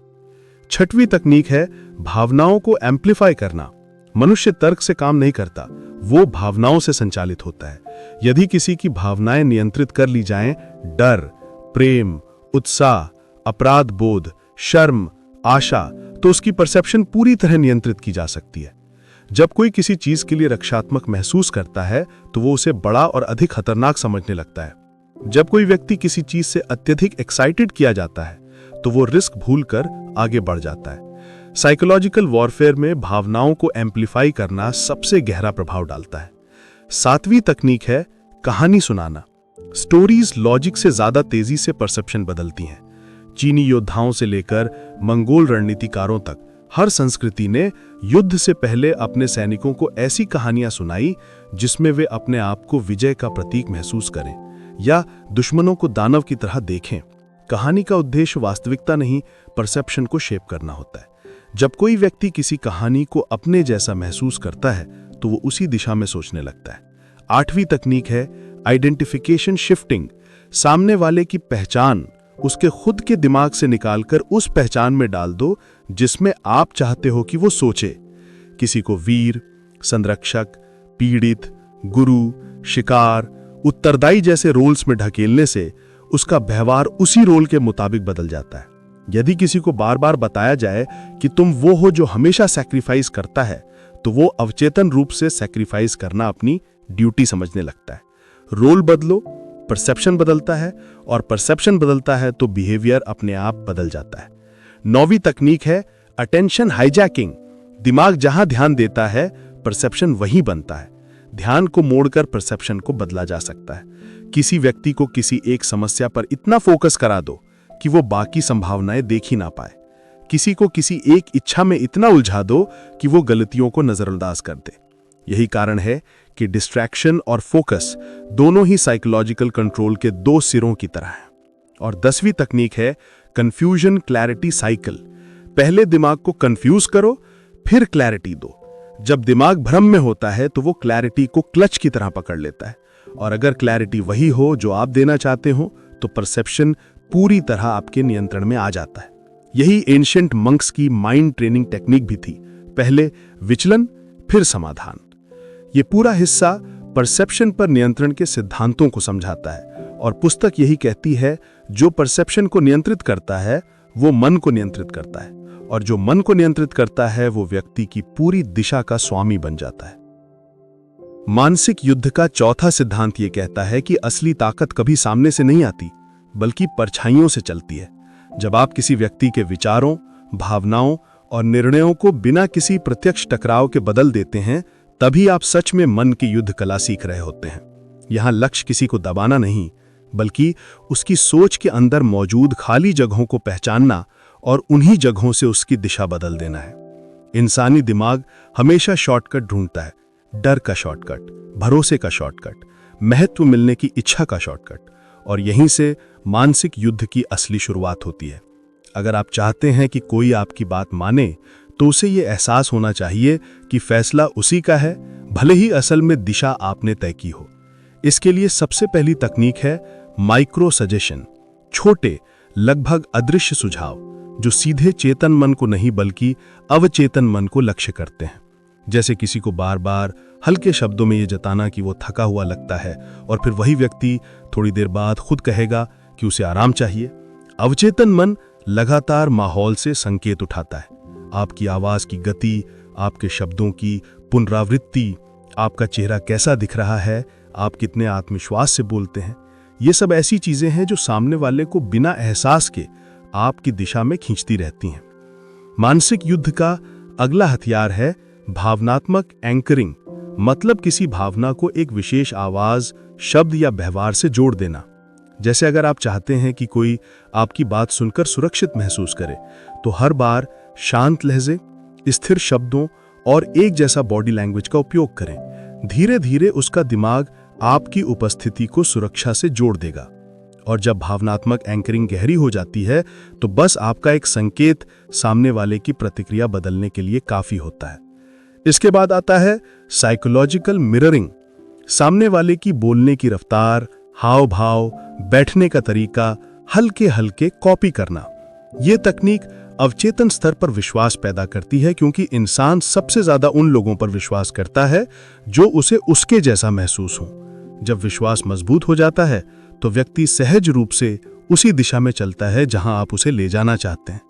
छठवीं तकनीक है भावनाओं को एम्प्लीफाई करना। मनुष्य तर्क से काम नहीं करता, वो भावनाओं से संचालित होता है। यदि किसी की भावनाएं नियंत्रित कर ली जाएं, डर, प्रेम, उत्साह, अपराध बोध, शर्म, आशा, तो उसकी परसेप्शन पूरी तरह नियंत्रित की जा सकती है। जब कोई किसी चीज के लिए रक्षात्मक महसूस करता है तो वो उसे बड़ा और अधिक खतरनाक समझने लगता है। जब कोई व्यक्ति किसी चीज से अत्यधिक एक्साइटेड किया जाता है तो वो रिस्क भूलकर आगे बढ़ जाता है। साइकोलॉजिकल वॉरफेयर में भावनाओं को एम्प्लीफाई करना सबसे गहरा प्रभाव डालता है। सातवीं तकनीक है कहानी सुनाना। स्टोरीज लॉजिक से ज्यादा तेजी से परसेप्शन बदलती हैं। चीनी योद्धाओं से लेकर मंगोल रणनीतिकारों तक हर संस्कृति ने युद्ध से पहले अपने सैनिकों को ऐसी कहानियां सुनाई जिसमें वे अपने आप को विजय का प्रतीक महसूस करें या दुश्मनों को दानव की तरह देखें। कहानी का उद्देश्य वास्तविकता नहीं, परसेप्शन को शेप करना होता है। जब कोई व्यक्ति किसी कहानी को अपने जैसा महसूस करता है तो वो उसी दिशा में सोचने लगता है। आठवीं तकनीक है आइडेंटिफिकेशन शिफ्टिंग। सामने वाले की पहचान उसके खुद के दिमाग से निकालकर उस पहचान में डाल दो जिसमें आप चाहते हो कि वो सोचे। किसी को वीर, संरक्षक, पीड़ित, गुरु, शिकार, उत्तरदायी जैसे रोल्स में ढकेलने से उसका व्यवहार उसी रोल के मुताबिक बदल जाता है। यदि किसी को बार बार बताया जाए कि तुम वो हो जो हमेशा सैक्रिफाइस करता है, तो वो अवचेतन रूप से सैक्रिफाइस करना अपनी ड्यूटी समझने लगता है। रोल बदलो, परसेप्शन बदलता है, और परसेप्शन बदलता है तो बिहेवियर अपने आप बदल जाता है। नौवीं तकनीक है अटेंशन हाईजैकिंग। दिमाग जहां ध्यान देता है, परसेप्शन वहीं बनता है। ध्यान को मोड़कर परसेप्शन को बदला जा सकता है। किसी व्यक्ति को किसी एक समस्या पर इतना फोकस करा दो कि वो बाकी संभावनाएं देख ही ना पाए। किसी को किसी एक इच्छा में इतना उलझा दो कि वो गलतियों को नजरअंदाज कर दे। यही कारण है कि डिस्ट्रैक्शन और फोकस दोनों ही साइकोलॉजिकल कंट्रोल के दो सिरों की तरह हैं। और 10वीं तकनीक है कंफ्यूजन क्लैरिटी साइकिल। पहले दिमाग को कंफ्यूज करो, फिर क्लैरिटी दो। जब दिमाग भ्रम में होता है तो वो क्लैरिटी को क्लच की तरह पकड़ लेता है, और अगर क्लैरिटी वही हो जो आप देना चाहते हो तो परसेप्शन पूरी तरह आपके नियंत्रण में आ जाता है। यही एंशिएंट मंक्स की माइंड ट्रेनिंग टेक्निक भी थी। पहले विचलन, फिर समाधान। ये पूरा हिस्सा परसेप्शन पर नियंत्रण के सिद्धांतों को समझाता है, और पुस्तक यही कहती है जो परसेप्शन को नियंत्रित करता है वो मन को नियंत्रित करता है, और जो मन को नियंत्रित करता है वो व्यक्ति की पूरी दिशा का स्वामी बन जाता है। मानसिक युद्ध का चौथा सिद्धांत ये कहता है कि असली ताकत कभी सामने से नहीं आती, बल्कि परछाइयों से चलती है। जब आप किसी व्यक्ति के विचारों, भावनाओं और निर्णयों को बिना किसी प्रत्यक्ष टकराव के बदल देते हैं, तभी आप सच में मन की युद्ध कला सीख रहे होते हैं। यहां लक्ष्य किसी को दबाना नहीं, बल्कि उसकी सोच के अंदर मौजूद खाली जगहों को पहचानना और उन्हीं जगहों से उसकी दिशा बदल देना है। इंसानी दिमाग हमेशा शॉर्टकट ढूंढता है, डर का शॉर्टकट, भरोसे का शॉर्टकट, महत्व मिलने की इच्छा का शॉर्टकट, और यहीं से मानसिक युद्ध की असली शुरुआत होती है। अगर आप चाहते हैं कि कोई आपकी बात माने, तो उसे ये एहसास होना चाहिए कि फैसला उसी का है, भले ही असल में दिशा आपने तय की हो। इसके लिए सबसे पहली तकनीक है माइक्रो सजेशन, छोटे, लगभग अदृश्य सुझाव, जो सीधे चेतन मन को नहीं बल्कि अवचेतन मन को लक्ष्य करते हैं। जैसे किसी को बार बार हल्के शब्दों में ये जताना कि वो थका हुआ लगता है, और फिर वही व्यक्ति थोड़ी देर बाद खुद कहेगा कि उसे आराम चाहिए। अवचेतन मन लगातार माहौल से संकेत उठाता है, आपकी आवाज की गति, आपके शब्दों की पुनरावृत्ति, आपका चेहरा कैसा दिख रहा है, आप कितने आत्मविश्वास से बोलते हैं। ये सब ऐसी चीजें हैं जो सामने वाले को बिना एहसास के आपकी दिशा में खींचती रहती हैं। मानसिक युद्ध का अगला हथियार है भावनात्मक एंकरिंग, मतलब किसी भावना को एक विशेष आवाज, शब्द या व्यवहार से जोड़ देना। जैसे अगर आप चाहते हैं कि कोई आपकी बात सुनकर सुरक्षित महसूस करे, तो हर बार शांत लहजे, स्थिर शब्दों और एक जैसा बॉडी लैंग्वेज का उपयोग करें। धीरे धीरे उसका दिमाग आपकी उपस्थिति को सुरक्षा से जोड़ देगा। और जब भावनात्मक एंकरिंग गहरी हो जाती है, तो बस आपका एक संकेत सामने वाले की प्रतिक्रिया बदलने के लिए काफी होता है। इसके बाद आता है साइकोलॉजिकल मिररिंग, सामने वाले की बोलने की रफ्तार, हाव भाव, बैठने का तरीका हल्के हल्के कॉपी करना। यह तकनीक अवचेतन स्तर पर विश्वास पैदा करती है, क्योंकि इंसान सबसे ज्यादा उन लोगों पर विश्वास करता है जो उसे उसके जैसा महसूस हो। जब विश्वास मजबूत हो जाता है, तो व्यक्ति सहज रूप से उसी दिशा में चलता है जहां आप उसे ले जाना चाहते हैं।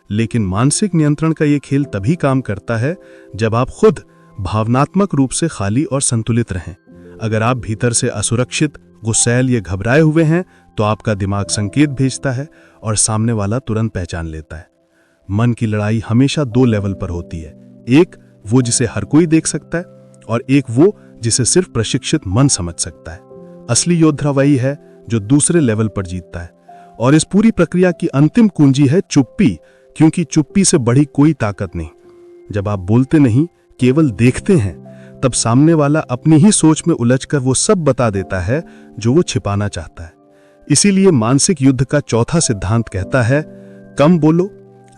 लेकिन मानसिक नियंत्रण का यह खेल तभी काम करता है जब आप खुद भावनात्मक रूप से खाली और संतुलित रहें। अगर आप भीतर से असुरक्षित, गुस्सैल या घबराए हुए हैं, तो आपका दिमाग संकेत भेजता है और सामने वाला तुरंत पहचान लेता है। मन की लड़ाई हमेशा दो लेवल पर होती है, एक वो जिसे हर कोई देख सकता है, और एक वो जिसे सिर्फ प्रशिक्षित मन समझ सकता है। असली योद्धा वही है जो दूसरे लेवल पर जीतता है। और इस पूरी प्रक्रिया की अंतिम कुंजी है चुप्पी, क्योंकि चुप्पी से बड़ी कोई ताकत नहीं। जब आप बोलते नहीं, केवल देखते हैं, तब सामने वाला अपनी ही सोच में उलझकर वो सब बता देता है जो वो छिपाना चाहता है। इसीलिए मानसिक युद्ध का चौथा सिद्धांत कहता है, कम बोलो,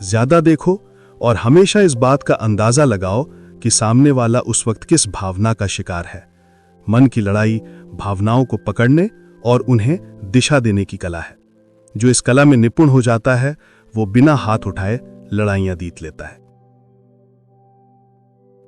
ज्यादा देखो, और हमेशा इस बात का अंदाजा लगाओ कि सामने वाला उस वक्त किस भावना का शिकार है। मन की लड़ाई भावनाओं को पकड़ने और उन्हें दिशा देने की कला है। जो इस कला में निपुण हो जाता है, वो बिना हाथ उठाए लड़ाइयां जीत लेता है।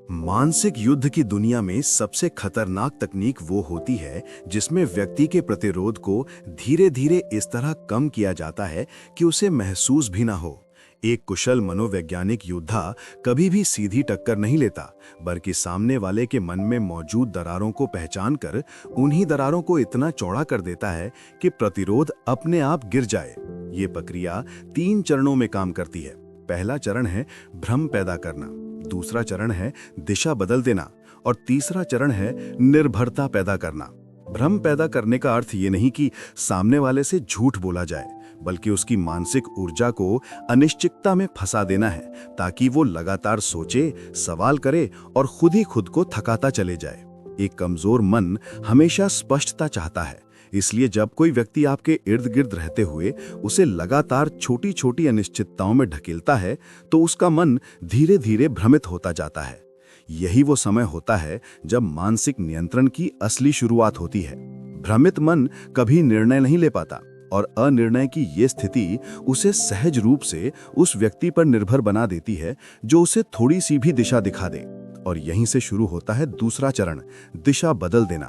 मानसिक युद्ध की दुनिया में सबसे खतरनाक तकनीक वो होती है जिसमें व्यक्ति के प्रतिरोध को धीरे धीरे इस तरह कम किया जाता है कि उसे महसूस भी ना हो। एक कुशल मनोवैज्ञानिक योद्धा कभी भी सीधी टक्कर नहीं लेता, बल्कि सामने वाले के मन में मौजूद दरारों को पहचान कर उन्हीं दरारों को इतना चौड़ा कर देता है कि प्रतिरोध अपने आप गिर जाए। ये प्रक्रिया 3 चरणों में काम करती है। पहला चरण है भ्रम पैदा करना, दूसरा चरण है दिशा बदल देना, और तीसरा चरण है निर्भरता पैदा करना। भ्रम पैदा करने का अर्थ ये नहीं कि सामने वाले से झूठ बोला जाए, बल्कि उसकी मानसिक ऊर्जा को अनिश्चितता में फंसा देना है, ताकि वो लगातार सोचे, सवाल करे और खुद ही खुद को थकाता चले जाए। एक कमजोर मन हमेशा स्पष्टता चाहता है, इसलिए जब कोई व्यक्ति आपके इर्द गिर्द रहते हुए उसे लगातार छोटी छोटी अनिश्चितताओं में ढकेलता है, तो उसका मन धीरे धीरे भ्रमित होता जाता है। यही वो समय होता है जब मानसिक नियंत्रण की असली शुरुआत होती है। भ्रमित मन कभी निर्णय नहीं ले पाता, और अनिर्णय की ये स्थिति उसे सहज रूप से उस व्यक्ति पर निर्भर बना देती है जो उसे थोड़ी सी भी दिशा दिखा दे। और यहीं से शुरू होता है दूसरा चरण, दिशा बदल देना।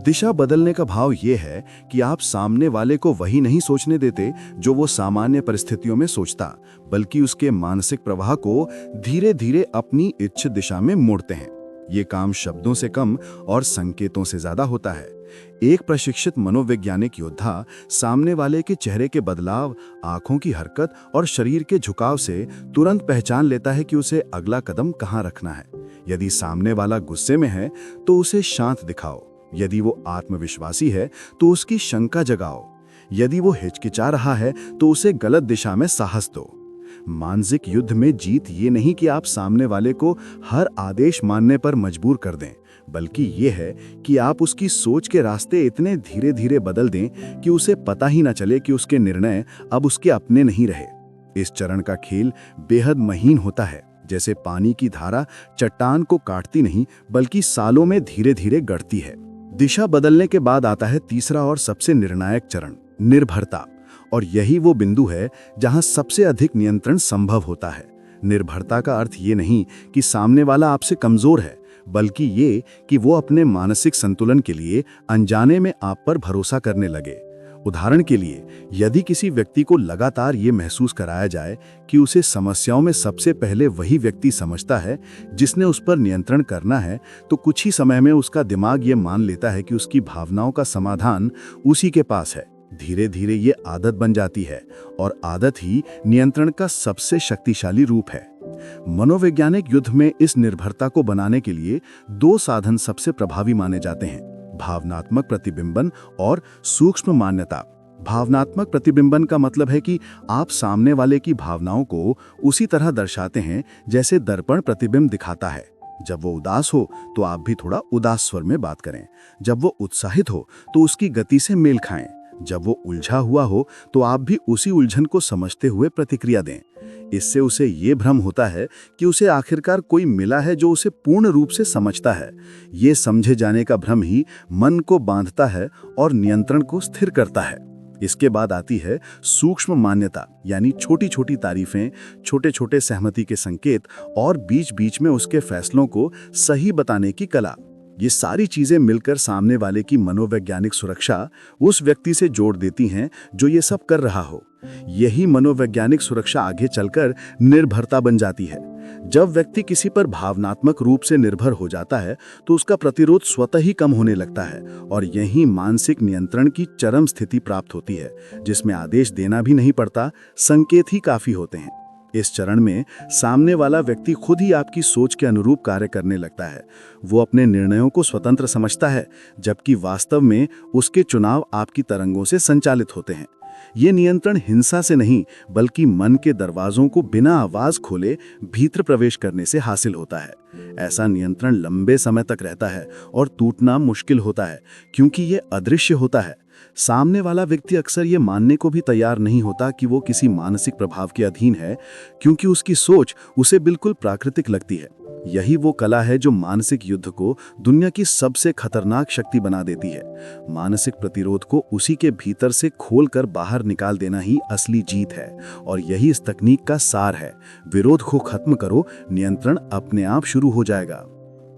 दिशा बदलने का भाव ये है कि आप सामने वाले को वही नहीं सोचने देते जो वो सामान्य परिस्थितियों में सोचता, बल्कि उसके मानसिक प्रवाह को धीरे धीरे अपनी इच्छित दिशा में मोड़ते हैं। ये काम शब्दों से कम और संकेतों से ज्यादा होता है। एक प्रशिक्षित मनोवैज्ञानिक योद्धा सामने वाले के चेहरे के बदलाव, आंखों की हरकत और शरीर के झुकाव से तुरंत पहचान लेता है कि उसे अगला कदम कहाँ रखना है। यदि सामने वाला गुस्से में है तो उसे शांत दिखाओ, यदि वो आत्मविश्वासी है तो उसकी शंका जगाओ, यदि वो हिचकिचा रहा है तो उसे गलत दिशा में साहस दो। मानसिक युद्ध में जीत ये नहीं कि आप सामने वाले को हर आदेश मानने पर मजबूर कर दें, बल्कि ये है कि आप उसकी सोच के रास्ते इतने धीरे धीरे बदल दें कि उसे पता ही ना चले कि उसके निर्णय अब उसके अपने नहीं रहे। इस चरण का खेल बेहद महीन होता है, जैसे पानी की धारा चट्टान को काटती नहीं बल्कि सालों में धीरे धीरे गढ़ती है। दिशा बदलने के बाद आता है तीसरा और सबसे निर्णायक चरण, निर्भरता। और यही वो बिंदु है जहां सबसे अधिक नियंत्रण संभव होता है। निर्भरता का अर्थ ये नहीं कि सामने वाला आपसे कमजोर है, बल्कि ये कि वो अपने मानसिक संतुलन के लिए अनजाने में आप पर भरोसा करने लगे। उदाहरण के लिए, यदि किसी व्यक्ति को लगातार ये महसूस कराया जाए कि उसे समस्याओं में सबसे पहले वही व्यक्ति समझता है जिसने उस पर नियंत्रण करना है, तो कुछ ही समय में उसका दिमाग ये मान लेता है कि उसकी भावनाओं का समाधान उसी के पास है। धीरे धीरे ये आदत बन जाती है और आदत ही नियंत्रण का सबसे शक्तिशाली रूप है। मनोवैज्ञानिक युद्ध में इस निर्भरता को बनाने के लिए दो साधन सबसे प्रभावी माने जाते हैं, भावनात्मक प्रतिबिंबन और सूक्ष्म मान्यता। भावनात्मक प्रतिबिंबन का मतलब है कि आप सामने वाले की भावनाओं को उसी तरह दर्शाते हैं जैसे दर्पण प्रतिबिंब दिखाता है। जब वो उदास हो तो आप भी थोड़ा उदास स्वर में बात करें, जब वो उत्साहित हो तो उसकी गति से मेल खाएं, जब वो उलझा हुआ हो तो आप भी उसी उलझन को समझते हुए प्रतिक्रिया दें। इससे उसे ये भ्रम होता है कि उसे आखिरकार कोई मिला है जो उसे पूर्ण रूप से समझता है। ये समझे जाने का भ्रम ही मन को बांधता है और नियंत्रण को स्थिर करता है। इसके बाद आती है सूक्ष्म मान्यता, यानी छोटी छोटी तारीफें, छोटे छोटे सहमति के संकेत और बीच बीच में उसके फैसलों को सही बताने की कला। ये सारी चीजें मिलकर सामने वाले की मनोवैज्ञानिक सुरक्षा उस व्यक्ति से जोड़ देती हैं जो ये सब कर रहा हो। यही मनोवैज्ञानिक सुरक्षा आगे चलकर निर्भरता बन जाती है। जब व्यक्ति किसी पर भावनात्मक रूप से निर्भर हो जाता है तो उसका प्रतिरोध स्वतः ही कम होने लगता है और यही मानसिक नियंत्रण की चरम स्थिति प्राप्त होती है, जिसमें आदेश देना भी नहीं पड़ता, संकेत ही काफी होते हैं। इस चरण में सामने वाला व्यक्ति खुद ही आपकी सोच के अनुरूप कार्य करने लगता है। वो अपने निर्णयों को स्वतंत्र समझता है, जबकि वास्तव में उसके चुनाव आपकी तरंगों से संचालित होते हैं। ये नियंत्रण हिंसा से नहीं, बल्कि मन के दरवाजों को बिना आवाज खोले भीतर प्रवेश करने से हासिल होता है। ऐसा नियंत्रण लंबे समय तक रहता है और टूटना मुश्किल होता है, क्योंकि ये अदृश्य होता है। सामने वाला व्यक्ति अक्सर ये मानने को भी तैयार नहीं होता कि वो किसी मानसिक प्रभाव के अधीन है, क्योंकि उसकी सोच उसे बिल्कुल प्राकृतिक लगती है। यही वो कला है जो मानसिक युद्ध को दुनिया की सबसे खतरनाक शक्ति बना देती है। मानसिक प्रतिरोध को उसी के भीतर से खोलकर बाहर निकाल देना ही असली जीत है, और यही इस तकनीक का सार है। विरोध को खत्म करो, नियंत्रण अपने आप शुरू हो जाएगा।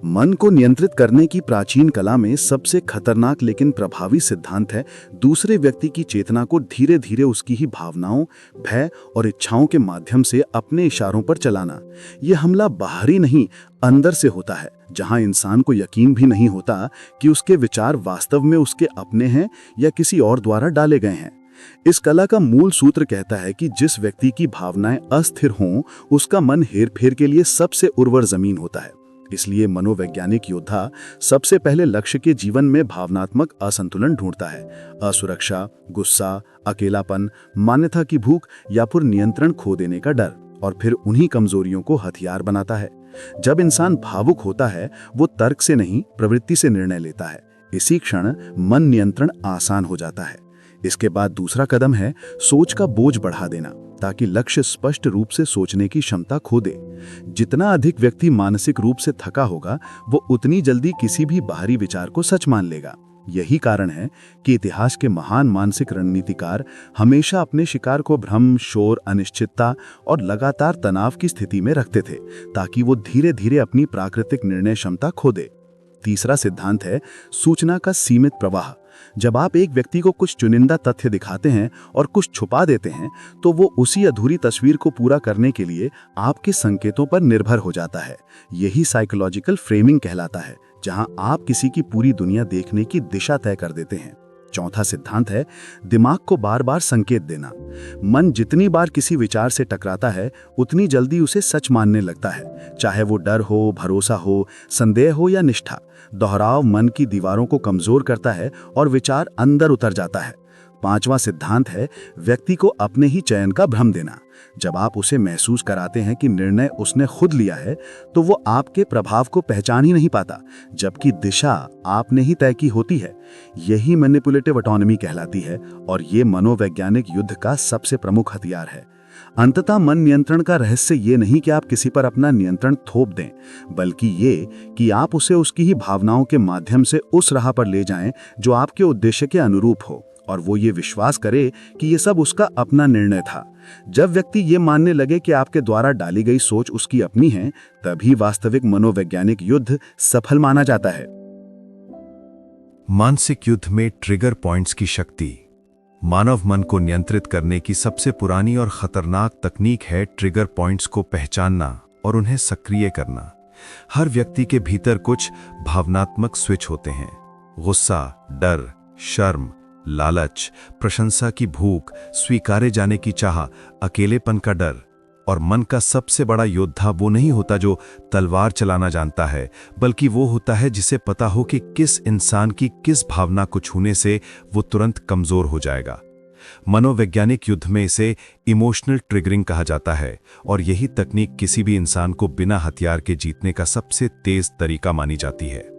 मन को नियंत्रित करने की प्राचीन कला में सबसे खतरनाक लेकिन प्रभावी सिद्धांत है दूसरे व्यक्ति की चेतना को धीरे धीरे उसकी ही भावनाओं, भय और इच्छाओं के माध्यम से अपने इशारों पर चलाना। यह हमला बाहरी नहीं, अंदर से होता है, जहां इंसान को यकीन भी नहीं होता कि उसके विचार वास्तव में उसके अपने हैं या किसी और द्वारा डाले गए हैं। इस कला का मूल सूत्र कहता है कि जिस व्यक्ति की भावनाएं अस्थिर हों, उसका मन हेरफेर के लिए सबसे उर्वर जमीन होता है। इसलिए मनोवैज्ञानिक योद्धा सबसे पहले लक्ष्य के जीवन में भावनात्मक असंतुलन ढूंढता है। असुरक्षा, गुस्सा, अकेलापन, मान्यता की भूख या फिर नियंत्रण खो देने का डर, और फिर उन्हीं कमजोरियों को हथियार बनाता है। जब इंसान भावुक होता है, वो तर्क से नहीं, प्रवृत्ति से निर्णय लेता है। इसी क्षण मन नियंत्रण आसान हो जाता है। इसके बाद दूसरा कदम है सोच का बोझ बढ़ा देना, ताकि लक्ष्य स्पष्ट रूप से सोचने की क्षमता खो दे। जितना अधिक व्यक्ति मानसिक रूप से थका होगा, वो उतनी जल्दी किसी भी बाहरी विचार को सच मान लेगा। यही कारण है कि इतिहास के महान मानसिक रणनीतिकार हमेशा अपने शिकार को भ्रम, शोर, अनिश्चितता और लगातार तनाव की स्थिति में रखते थे, ताकि वो धीरे धीरे अपनी प्राकृतिक निर्णय क्षमता खो दे। तीसरा सिद्धांत है सूचना का सीमित प्रवाह, जब आप एक व्यक्ति को कुछ चुनिंदा तथ्य दिखाते हैं और कुछ छुपा देते हैं, तो वो उसी अधूरी तस्वीर को पूरा करने के लिए आपके संकेतों पर निर्भर हो जाता है। यही साइकोलॉजिकल फ्रेमिंग कहलाता है, जहां आप किसी की पूरी दुनिया देखने की दिशा तय कर देते हैं। चौथा सिद्धांत है दिमाग को बार बार संकेत देना। मन जितनी बार किसी विचार से टकराता है, उतनी जल्दी उसे सच मानने लगता है, चाहे वो डर हो, भरोसा हो, संदेह हो या निष्ठा। दोहराव मन की दीवारों को कमजोर करता है और विचार अंदर उतर जाता है। पांचवा सिद्धांत है व्यक्ति को अपने ही चयन का भ्रम देना। जब आप उसे महसूस कराते हैं कि निर्णय उसने खुद लिया है, तो वो आपके प्रभाव को पहचान ही नहीं पाता, जबकि दिशा आपने ही तय की होती है। यही मैनिपुलेटिव ऑटोनॉमी कहलाती है और ये मनोवैज्ञानिक युद्ध का सबसे प्रमुख हथियार है। अंततः मन नियंत्रण का रहस्य ये नहीं कि आप किसी पर अपना नियंत्रण थोप दें, बल्कि ये कि आप उसे उसकी ही भावनाओं के माध्यम से उस राह पर ले जाएं जो आपके उद्देश्य के अनुरूप हो, और वो ये विश्वास करे कि ये सब उसका अपना निर्णय था। जब व्यक्ति ये मानने लगे कि आपके द्वारा डाली गई सोच उसकी अपनी है, तभी वास्तविक मनोवैज्ञानिक युद्ध सफल माना जाता है। मानसिक युद्ध में ट्रिगर पॉइंट्स की शक्ति। मानव मन को नियंत्रित करने की सबसे पुरानी और खतरनाक तकनीक है ट्रिगर पॉइंट्स को पहचानना और उन्हें सक्रिय करना। हर व्यक्ति के भीतर कुछ भावनात्मक स्विच होते हैं। गुस्सा, डर, शर्म, लालच, प्रशंसा की भूख, स्वीकारे जाने की चाह, अकेलेपन का डर। और मन का सबसे बड़ा योद्धा वो नहीं होता जो तलवार चलाना जानता है, बल्कि वो होता है जिसे पता हो कि किस इंसान की किस भावना को छूने से वो तुरंत कमजोर हो जाएगा। मनोवैज्ञानिक युद्ध में इसे इमोशनल ट्रिगरिंग कहा जाता है, और यही तकनीक किसी भी इंसान को बिना हथियार के जीतने का सबसे तेज तरीका मानी जाती है।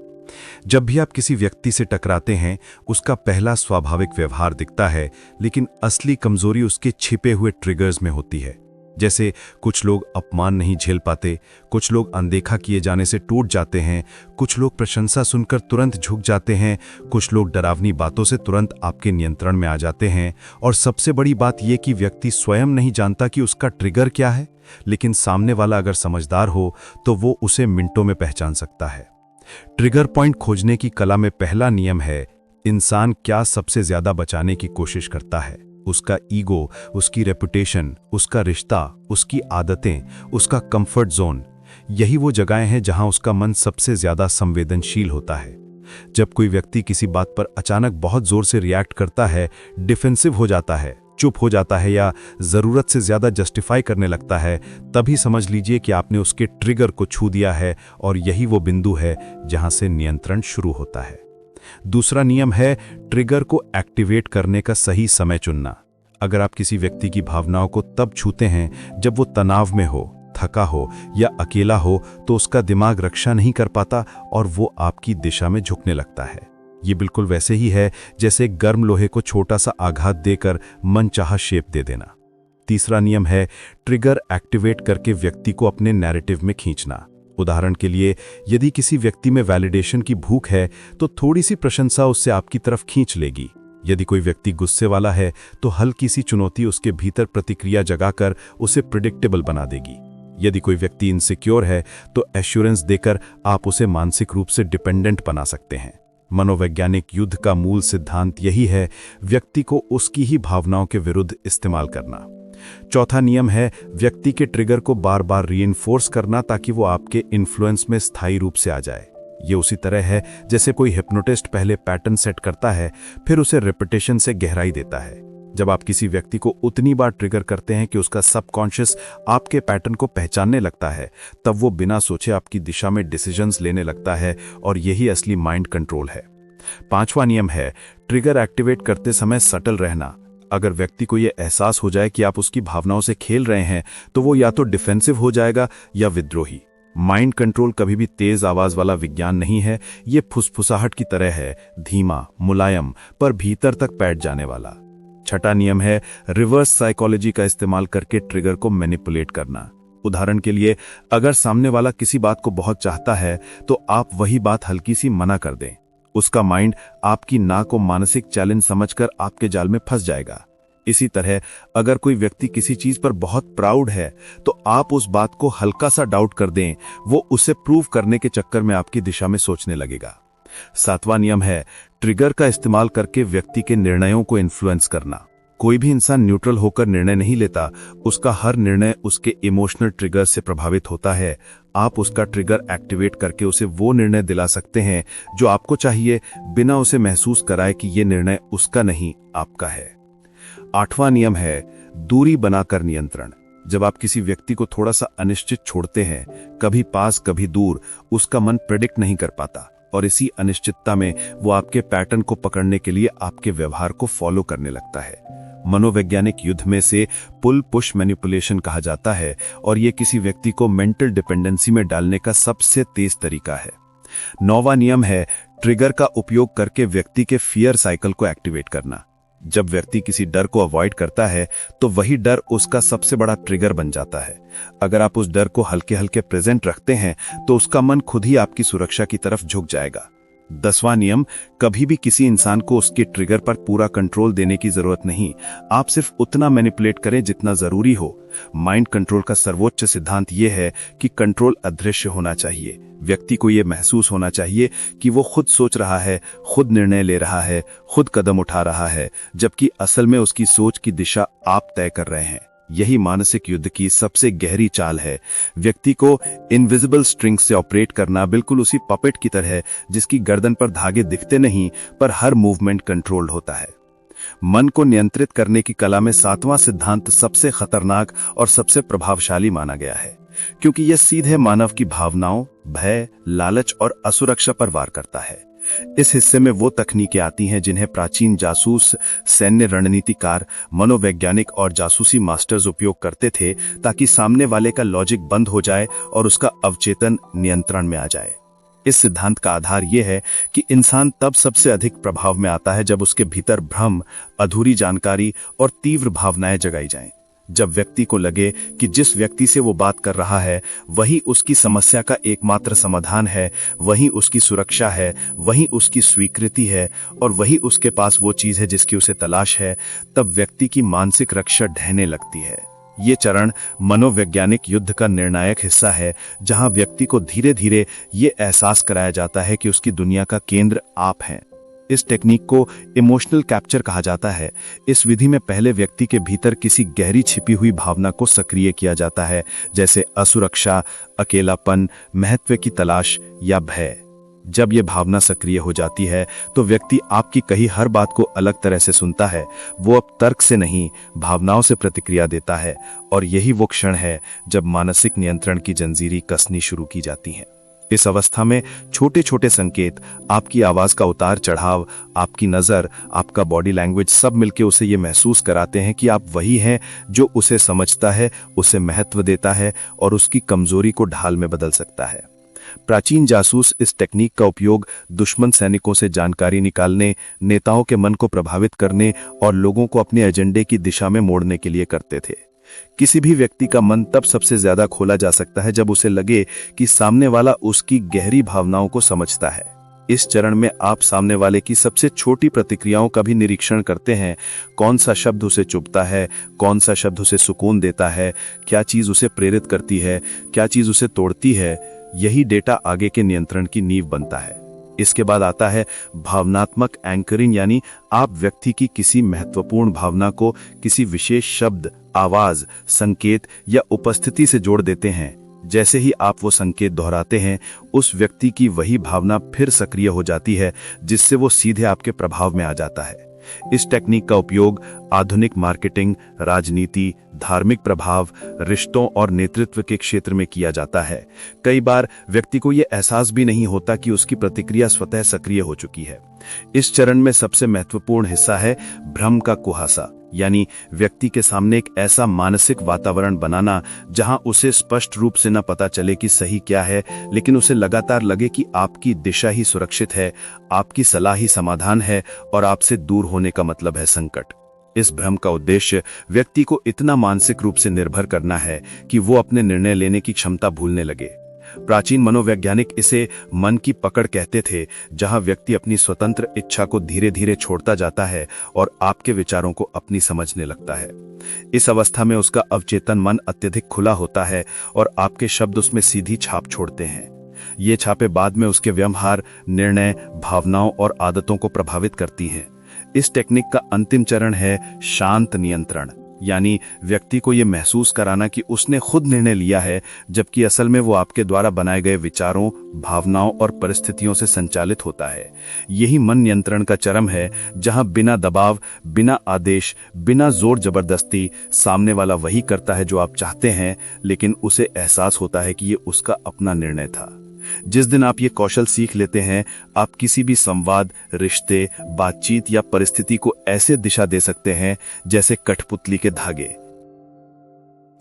जब भी आप किसी व्यक्ति से टकराते हैं, उसका पहला स्वाभाविक व्यवहार दिखता है, लेकिन असली कमजोरी उसके छिपे हुए ट्रिगर्स में होती है। जैसे कुछ लोग अपमान नहीं झेल पाते, कुछ लोग अनदेखा किए जाने से टूट जाते हैं, कुछ लोग प्रशंसा सुनकर तुरंत झुक जाते हैं, कुछ लोग डरावनी बातों से तुरंत आपके नियंत्रण में आ जाते हैं। और सबसे बड़ी बात यह कि व्यक्ति स्वयं नहीं जानता कि उसका ट्रिगर क्या है, लेकिन सामने वाला अगर समझदार हो तो वो उसे मिनटों में पहचान सकता है। ट्रिगर पॉइंट खोजने की कला में पहला नियम है इंसान क्या सबसे ज्यादा बचाने की कोशिश करता है। उसका ईगो, उसकी रेपुटेशन, उसका रिश्ता, उसकी आदतें, उसका कंफर्ट जोन। यही वो जगहें हैं जहां उसका मन सबसे ज्यादा संवेदनशील होता है। जब कोई व्यक्ति किसी बात पर अचानक बहुत जोर से रिएक्ट करता है, डिफेंसिव हो जाता है, चुप हो जाता है या जरूरत से ज्यादा जस्टिफाई करने लगता है, तभी समझ लीजिए कि आपने उसके ट्रिगर को छू दिया है, और यही वो बिंदु है जहां से नियंत्रण शुरू होता है। दूसरा नियम है ट्रिगर को एक्टिवेट करने का सही समय चुनना। अगर आप किसी व्यक्ति की भावनाओं को तब छूते हैं जब वो तनाव में हो, थका हो या अकेला हो, तो उसका दिमाग रक्षा नहीं कर पाता और वो आपकी दिशा में झुकने लगता है। ये बिल्कुल वैसे ही है जैसे गर्म लोहे को छोटा सा आघात देकर मनचाहा शेप दे देना। तीसरा नियम है ट्रिगर एक्टिवेट करके व्यक्ति को अपने नैरेटिव में खींचना। उदाहरण के लिए, यदि किसी व्यक्ति में वैलिडेशन की भूख है तो थोड़ी सी प्रशंसा उससे आपकी तरफ खींच लेगी। यदि कोई व्यक्ति गुस्से वाला है तो हल्की सी चुनौती उसके भीतर प्रतिक्रिया जगाकर उसे प्रिडिक्टेबल बना देगी। यदि कोई व्यक्ति इनसिक्योर है तो एश्योरेंस देकर आप उसे मानसिक रूप से डिपेंडेंट बना सकते हैं। मनोवैज्ञानिक युद्ध का मूल सिद्धांत यही है, व्यक्ति को उसकी ही भावनाओं के विरुद्ध इस्तेमाल करना। चौथा नियम है व्यक्ति के ट्रिगर को बार बार रीइंफोर्स करना ताकि वो आपके इन्फ्लुएंस में स्थायी रूप से आ जाए। ये उसी तरह है जैसे कोई हिप्नोटिस्ट पहले पैटर्न सेट करता है, फिर उसे रिपीटेशन से गहराई देता है। जब आप किसी व्यक्ति को उतनी बार ट्रिगर करते हैं कि उसका सबकॉन्शियस आपके पैटर्न को पहचानने लगता है, तब वो बिना सोचे आपकी दिशा में डिसीजंस लेने लगता है, और यही असली माइंड कंट्रोल है। पांचवा नियम है ट्रिगर एक्टिवेट करते समय सटल रहना। अगर व्यक्ति को यह एहसास हो जाए कि आप उसकी भावनाओं से खेल रहे हैं, तो वो या तो डिफेंसिव हो जाएगा या विद्रोही। माइंड कंट्रोल कभी भी तेज आवाज वाला विज्ञान नहीं है, ये फुसफुसाहट की तरह है, धीमा, मुलायम, पर भीतर तक बैठ जाने वाला। छठा नियम है रिवर्स साइकोलॉजी का इस्तेमाल करके ट्रिगर को मैनिपुलेट करना। उदाहरण के लिए, अगर सामने वाला किसी बात को बहुत चाहता है तो आप वही बात हल्की सी मना कर दें। उसका माइंड आपकी ना को मानसिक चैलेंज समझकर आपके जाल में फंस जाएगा। इसी तरह अगर कोई व्यक्ति किसी चीज पर बहुत प्राउड है तो आप उस बात को हल्का सा डाउट कर दें, वो उसे प्रूव करने के चक्कर में आपकी दिशा में सोचने लगेगा। 7वां नियम है ट्रिगर का इस्तेमाल करके व्यक्ति के निर्णयों को इन्फ्लुएंस करना। कोई भी इंसान न्यूट्रल होकर निर्णय नहीं लेता, उसका हर निर्णय उसके इमोशनल ट्रिगर से प्रभावित होता है। आप उसका ट्रिगर एक्टिवेट करके उसे वो निर्णय दिला सकते हैं जो आपको चाहिए, बिना उसे महसूस कराए कि ये निर्णय उसका नहीं आपका है। 8वां नियम है दूरी बनाकर नियंत्रण। जब आप किसी व्यक्ति को थोड़ा सा अनिश्चित छोड़ते हैं, कभी पास कभी दूर, उसका मन प्रेडिक्ट नहीं कर पाता और इसी अनिश्चितता में वो आपके पैटर्न को पकड़ने के लिए आपके व्यवहार को फॉलो करने लगता है। मनोवैज्ञानिक युद्ध में से पुल पुश मैनिपुलेशन कहा जाता है और यह किसी व्यक्ति को मेंटल डिपेंडेंसी में डालने का सबसे तेज तरीका है। 9वां नियम है ट्रिगर का उपयोग करके व्यक्ति के फियर साइकिल को एक्टिवेट करना। जब व्यक्ति किसी डर को अवॉइड करता है तो वही डर उसका सबसे बड़ा ट्रिगर बन जाता है। अगर आप उस डर को हल्के हल्के प्रेजेंट रखते हैं तो उसका मन खुद ही आपकी सुरक्षा की तरफ झुक जाएगा। 10वां नियम, कभी भी किसी इंसान को उसके ट्रिगर पर पूरा कंट्रोल देने की जरूरत नहीं। आप सिर्फ उतना मैनिपुलेट करें जितना जरूरी हो। माइंड कंट्रोल का सर्वोच्च सिद्धांत यह है कि कंट्रोल अदृश्य होना चाहिए। व्यक्ति को यह महसूस होना चाहिए कि वो खुद सोच रहा है, खुद निर्णय ले रहा है, खुद कदम उठा रहा है, जबकि असल में उसकी सोच की दिशा आप तय कर रहे हैं। यही मानसिक युद्ध की सबसे गहरी चाल है। व्यक्ति को इनविजिबल स्ट्रिंग से ऑपरेट करना, बिल्कुल उसी पपेट की तरह जिसकी गर्दन पर धागे दिखते नहीं पर हर मूवमेंट कंट्रोल्ड होता है। मन को नियंत्रित करने की कला में 7वां सिद्धांत सबसे खतरनाक और सबसे प्रभावशाली माना गया है, क्योंकि यह सीधे मानव की भावनाओं, भय, लालच और असुरक्षा पर वार करता है। इस हिस्से में वो तकनीकें आती हैं जिन्हें प्राचीन जासूस, सैन्य रणनीतिकार, मनोवैज्ञानिक और जासूसी मास्टर्स उपयोग करते थे ताकि सामने वाले का लॉजिक बंद हो जाए और उसका अवचेतन नियंत्रण में आ जाए। इस सिद्धांत का आधार यह है कि इंसान तब सबसे अधिक प्रभाव में आता है जब उसके भीतर भ्रम, अधूरी जानकारी और तीव्र भावनाएं जगाई जाएं। जब व्यक्ति को लगे कि जिस व्यक्ति से वो बात कर रहा है वही उसकी समस्या का एकमात्र समाधान है, वही उसकी सुरक्षा है, वही उसकी स्वीकृति है और वही उसके पास वो चीज है जिसकी उसे तलाश है, तब व्यक्ति की मानसिक रक्षा ढहने लगती है। ये चरण मनोवैज्ञानिक युद्ध का निर्णायक हिस्सा है, जहां व्यक्ति को धीरे धीरे ये एहसास कराया जाता है कि उसकी दुनिया का केंद्र आप हैं। इस टेक्निक को इमोशनल कैप्चर कहा जाता है। इस विधि में पहले व्यक्ति के भीतर किसी गहरी छिपी हुई भावना को सक्रिय किया जाता है, जैसे असुरक्षा, अकेलापन, महत्व की तलाश या भय। जब यह भावना सक्रिय हो जाती है तो व्यक्ति आपकी कही हर बात को अलग तरह से सुनता है। वो अब तर्क से नहीं, भावनाओं से प्रतिक्रिया देता है और यही वो क्षण है जब मानसिक नियंत्रण की जंजीरें कसनी शुरू की जाती हैं। इस अवस्था में छोटे छोटे संकेत, आपकी आवाज का उतार चढ़ाव, आपकी नजर, आपका बॉडी लैंग्वेज सब मिलकर उसे ये महसूस कराते हैं कि आप वही हैं जो उसे समझता है, उसे महत्व देता है और उसकी कमजोरी को ढाल में बदल सकता है। प्राचीन जासूस इस टेक्निक का उपयोग दुश्मन सैनिकों से जानकारी निकालने, नेताओं के मन को प्रभावित करने और लोगों को अपने एजेंडे की दिशा में मोड़ने के लिए करते थे। किसी भी व्यक्ति का मन तब सबसे ज्यादा खोला जा सकता है जब उसे लगे कि सामने वाला उसकी गहरी भावनाओं को समझता है। इस चरण में आप सामने वाले की सबसे छोटी प्रतिक्रियाओं का भी निरीक्षण करते हैं। कौन सा शब्द उसे चुभता है, कौन सा शब्द उसे सुकून देता है, क्या चीज उसे प्रेरित करती है, क्या चीज उसे तोड़ती है। यही डेटा आगे के नियंत्रण की नींव बनता है। इसके बाद आता है भावनात्मक एंकरिंग, यानी आप व्यक्ति की किसी महत्वपूर्ण भावना को किसी विशेष शब्द, आवाज, संकेत या उपस्थिति से जोड़ देते हैं। जैसे ही आप वो संकेत दोहराते हैं, उस व्यक्ति की वही भावना फिर सक्रिय हो जाती है, जिससे वो सीधे आपके प्रभाव में आ जाता है। इस टेक्निक का उपयोग आधुनिक मार्केटिंग, राजनीति, धार्मिक प्रभाव, रिश्तों और नेतृत्व के क्षेत्र में किया जाता है। कई बार व्यक्ति को यह एहसास भी नहीं होता कि उसकी प्रतिक्रिया स्वतः सक्रिय हो चुकी है। इस चरण में सबसे महत्वपूर्ण हिस्सा है भ्रम का कुहासा, यानी व्यक्ति के सामने एक ऐसा मानसिक वातावरण बनाना जहां उसे स्पष्ट रूप से न पता चले कि सही क्या है, लेकिन उसे लगातार लगे कि आपकी दिशा ही सुरक्षित है, आपकी सलाह ही समाधान है और आपसे दूर होने का मतलब है संकट। इस भ्रम का उद्देश्य व्यक्ति को इतना मानसिक रूप से निर्भर करना है कि वो अपने निर्णय लेने की क्षमता भूलने लगे। प्राचीन मनोवैज्ञानिक इसे मन की पकड़ कहते थे, जहां व्यक्ति अपनी स्वतंत्र इच्छा को धीरे धीरे छोड़ता जाता है और आपके विचारों को अपनी समझने लगता है। इस अवस्था में उसका अवचेतन मन अत्यधिक खुला होता है और आपके शब्द उसमें सीधी छाप छोड़ते हैं। ये छापे बाद में उसके व्यवहार, निर्णय, भावनाओं और आदतों को प्रभावित करती हैं। इस टेक्निक का अंतिम चरण है शांत नियंत्रण, यानी व्यक्ति को यह महसूस कराना कि उसने खुद निर्णय लिया है, जबकि असल में वो आपके द्वारा बनाए गए विचारों, भावनाओं और परिस्थितियों से संचालित होता है। यही मन नियंत्रण का चरम है, जहां बिना दबाव, बिना आदेश, बिना जोर जबरदस्ती सामने वाला वही करता है जो आप चाहते हैं, लेकिन उसे एहसास होता है कि ये उसका अपना निर्णय था। जिस दिन आप ये कौशल सीख लेते हैं, आप किसी भी संवाद, रिश्ते, बातचीत या परिस्थिति को ऐसे दिशा दे सकते हैं जैसे कठपुतली के धागे।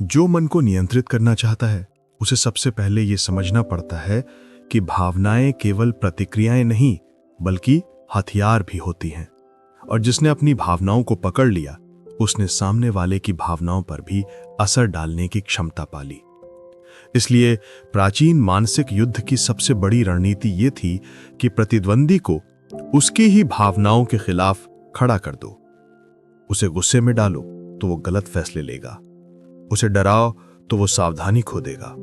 जो मन को नियंत्रित करना चाहता है, उसे सबसे पहले यह समझना पड़ता है कि भावनाएं केवल प्रतिक्रियाएं नहीं, बल्कि हथियार भी होती हैं। और जिसने अपनी भावनाओं को पकड़ लिया, उसने सामने वाले की भावनाओं पर भी असर डालने की क्षमता पाली। इसलिए प्राचीन मानसिक युद्ध की सबसे बड़ी रणनीति यह थी कि प्रतिद्वंदी को उसकी ही भावनाओं के खिलाफ खड़ा कर दो। उसे गुस्से में डालो तो वो गलत फैसले लेगा, उसे डराओ तो वो सावधानी खो देगा,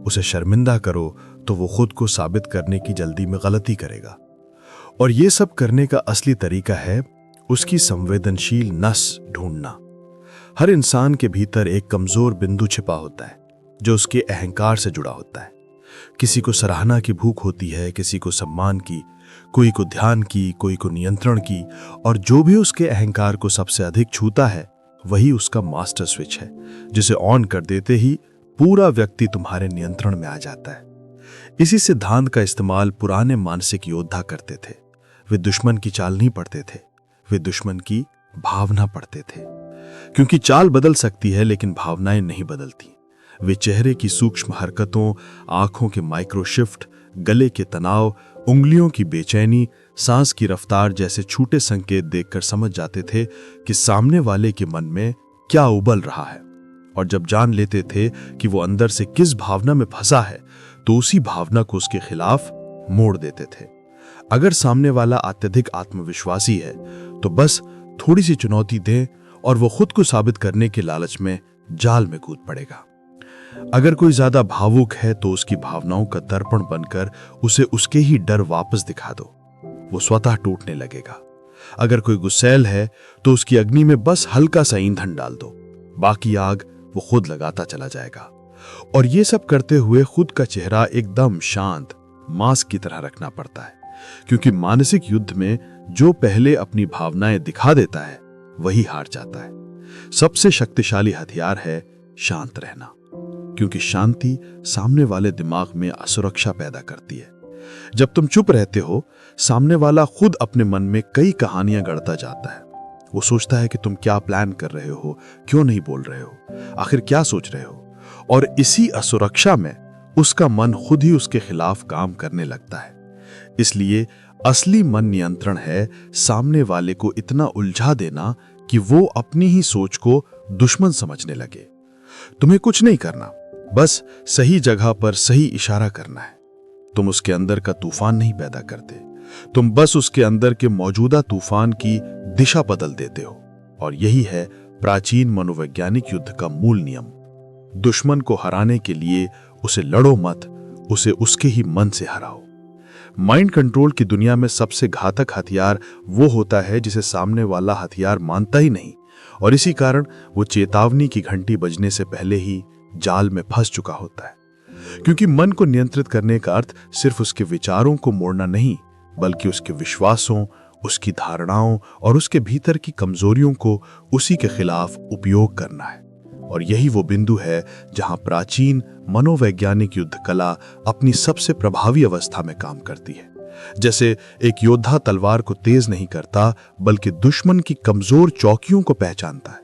उसे शर्मिंदा करो तो वो खुद को साबित करने की जल्दी में गलती करेगा। और ये सब करने का असली तरीका है उसकी संवेदनशील नस ढूंढना। हर इंसान के भीतर एक कमजोर बिंदु छिपा होता है जो उसके अहंकार से जुड़ा होता है। किसी को सराहना की भूख होती है, किसी को सम्मान की, कोई को ध्यान की, कोई को नियंत्रण की, और जो भी उसके अहंकार को सबसे अधिक छूता है वही उसका मास्टर स्विच है, जिसे ऑन कर देते ही पूरा व्यक्ति तुम्हारे नियंत्रण में आ जाता है। इसी सिद्धांत का इस्तेमाल पुराने मानसिक योद्धा करते थे। वे दुश्मन की चाल नहीं पढ़ते थे, वे दुश्मन की भावना पढ़ते थे। क्योंकि चाल बदल सकती है लेकिन भावनाएं नहीं बदलती। वे चेहरे की सूक्ष्म हरकतों, आंखों के माइक्रो शिफ्ट, गले के तनाव, उंगलियों की बेचैनी, सांस की रफ्तार जैसे छोटे संकेत देखकर समझ जाते थे कि सामने वाले के मन में क्या उबल रहा है। और जब जान लेते थे कि वो अंदर से किस भावना में फंसा है, तो उसी भावना को उसके खिलाफ मोड़ देते थे। अगर सामने वाला अत्यधिक आत्मविश्वासी है तो बस थोड़ी सी चुनौती दें और वो खुद को साबित करने के लालच में जाल में कूद पड़ेगा। अगर कोई ज्यादा भावुक है तो उसकी भावनाओं का दर्पण बनकर उसे उसके ही डर वापस दिखा दो, वो स्वतः टूटने लगेगा। अगर कोई गुस्सैल है तो उसकी अग्नि में बस हल्का सा ईंधन डाल दो, बाकी आग वो खुद लगाता चला जाएगा। और ये सब करते हुए खुद का चेहरा एकदम शांत, मास्क की तरह रखना पड़ता है, क्योंकि मानसिक युद्ध में जो पहले अपनी भावनाएं दिखा देता है वही हार जाता है। सबसे शक्तिशाली हथियार है शांत रहना, क्योंकि शांति सामने वाले दिमाग में असुरक्षा पैदा करती है। जब तुम चुप रहते हो, सामने वाला खुद अपने मन में कई कहानियां गढ़ता जाता है। वो सोचता है कि तुम क्या प्लान कर रहे हो, क्यों नहीं बोल रहे हो, आखिर क्या सोच रहे हो। और इसी असुरक्षा में उसका मन खुद ही उसके खिलाफ काम करने लगता है। इसलिए असली मन नियंत्रण है सामने वाले को इतना उलझा देना कि वो अपनी ही सोच को दुश्मन समझने लगे। तुम्हें कुछ नहीं करना, बस सही जगह पर सही इशारा करना है। तुम उसके अंदर का तूफान नहीं पैदा करते, तुम बस उसके अंदर के मौजूदा तूफान की दिशा बदल देते हो। और यही है प्राचीन मनोवैज्ञानिक युद्ध का मूल नियम। दुश्मन को हराने के लिए उसे लड़ो मत, उसे उसके ही मन से हराओ। माइंड कंट्रोल की दुनिया में सबसे घातक हथियार वो होता है जिसे सामने वाला हथियार मानता ही नहीं, और इसी कारण वो चेतावनी की घंटी बजने से पहले ही जाल में फंस चुका होता है। क्योंकि मन को नियंत्रित करने का अर्थ सिर्फ उसके विचारों को मोड़ना नहीं, बल्कि उसके विश्वासों, उसकी धारणाओं और उसके भीतर की कमजोरियों को उसी के खिलाफ उपयोग करना है। और यही वो बिंदु है जहां प्राचीन मनोवैज्ञानिक युद्ध कला अपनी सबसे प्रभावी अवस्था में काम करती है। जैसे एक योद्धा तलवार को तेज नहीं करता, बल्कि दुश्मन की कमजोर चौकियों को पहचानता है,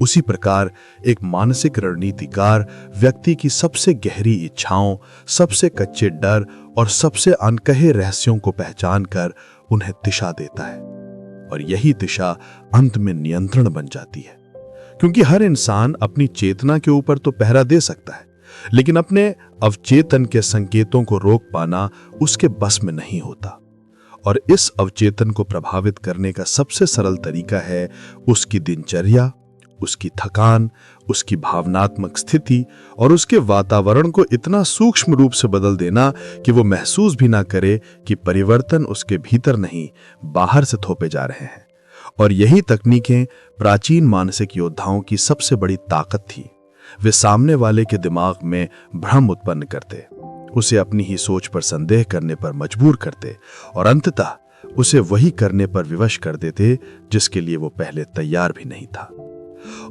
उसी प्रकार एक मानसिक रणनीतिकार व्यक्ति की सबसे गहरी इच्छाओं, सबसे कच्चे डर और सबसे अनकहे रहस्यों को पहचान कर उन्हें दिशा देता है। और यही दिशा अंत में नियंत्रण बन जाती है। क्योंकि हर इंसान अपनी चेतना के ऊपर तो पहरा दे सकता है, लेकिन अपने अवचेतन के संकेतों को रोक पाना उसके बस में नहीं होता। और इस अवचेतन को प्रभावित करने का सबसे सरल तरीका है उसकी दिनचर्या, उसकी थकान, उसकी भावनात्मक स्थिति और उसके वातावरण को इतना सूक्ष्म रूप से बदल देना कि वो महसूस भी ना करे कि परिवर्तन उसके भीतर नहीं, बाहर से थोपे जा रहे हैं। और यही तकनीकें प्राचीन मानसिक योद्धाओं की सबसे बड़ी ताकत थी। वे सामने वाले के दिमाग में भ्रम उत्पन्न करते, उसे अपनी ही सोच पर संदेह करने पर मजबूर करते और अंततः उसे वही करने पर विवश कर देते जिसके लिए वो पहले तैयार भी नहीं था।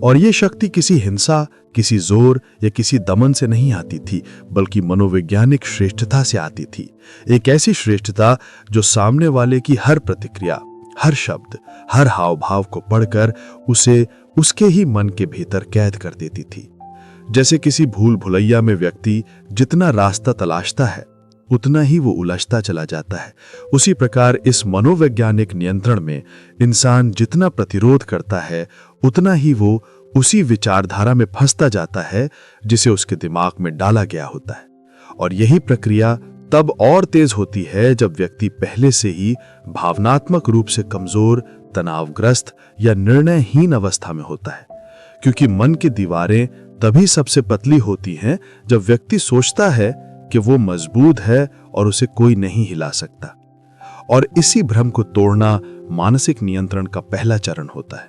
और ये शक्ति किसी हिंसा, किसी जोर या किसी दमन से नहीं आती थी, बल्कि मनोवैज्ञानिक श्रेष्ठता से आती थी। एक ऐसी श्रेष्ठता जो सामने वाले की हर प्रतिक्रिया, हर शब्द, हर हाव भाव को पढ़कर उसे उसके ही मन के भीतर कैद कर देती थी। जैसे किसी भूल भुलैया में व्यक्ति जितना रास्ता तलाशता है उतना ही वो उलझता चला जाता है, उसी प्रकार इस मनोवैज्ञानिक नियंत्रण में इंसान जितना प्रतिरोध करता है उतना ही वो उसी विचारधारा में फंसता जाता है जिसे उसके दिमाग में डाला गया होता है। और यही प्रक्रिया तब और तेज होती है जब व्यक्ति पहले से ही भावनात्मक रूप से कमजोर, तनावग्रस्त या निर्णयहीन अवस्था में होता है, क्योंकि मन की दीवारें तभी सबसे पतली होती हैं जब व्यक्ति सोचता है कि वो मजबूत है और उसे कोई नहीं हिला सकता। और इसी भ्रम को तोड़ना मानसिक नियंत्रण का पहला चरण होता है,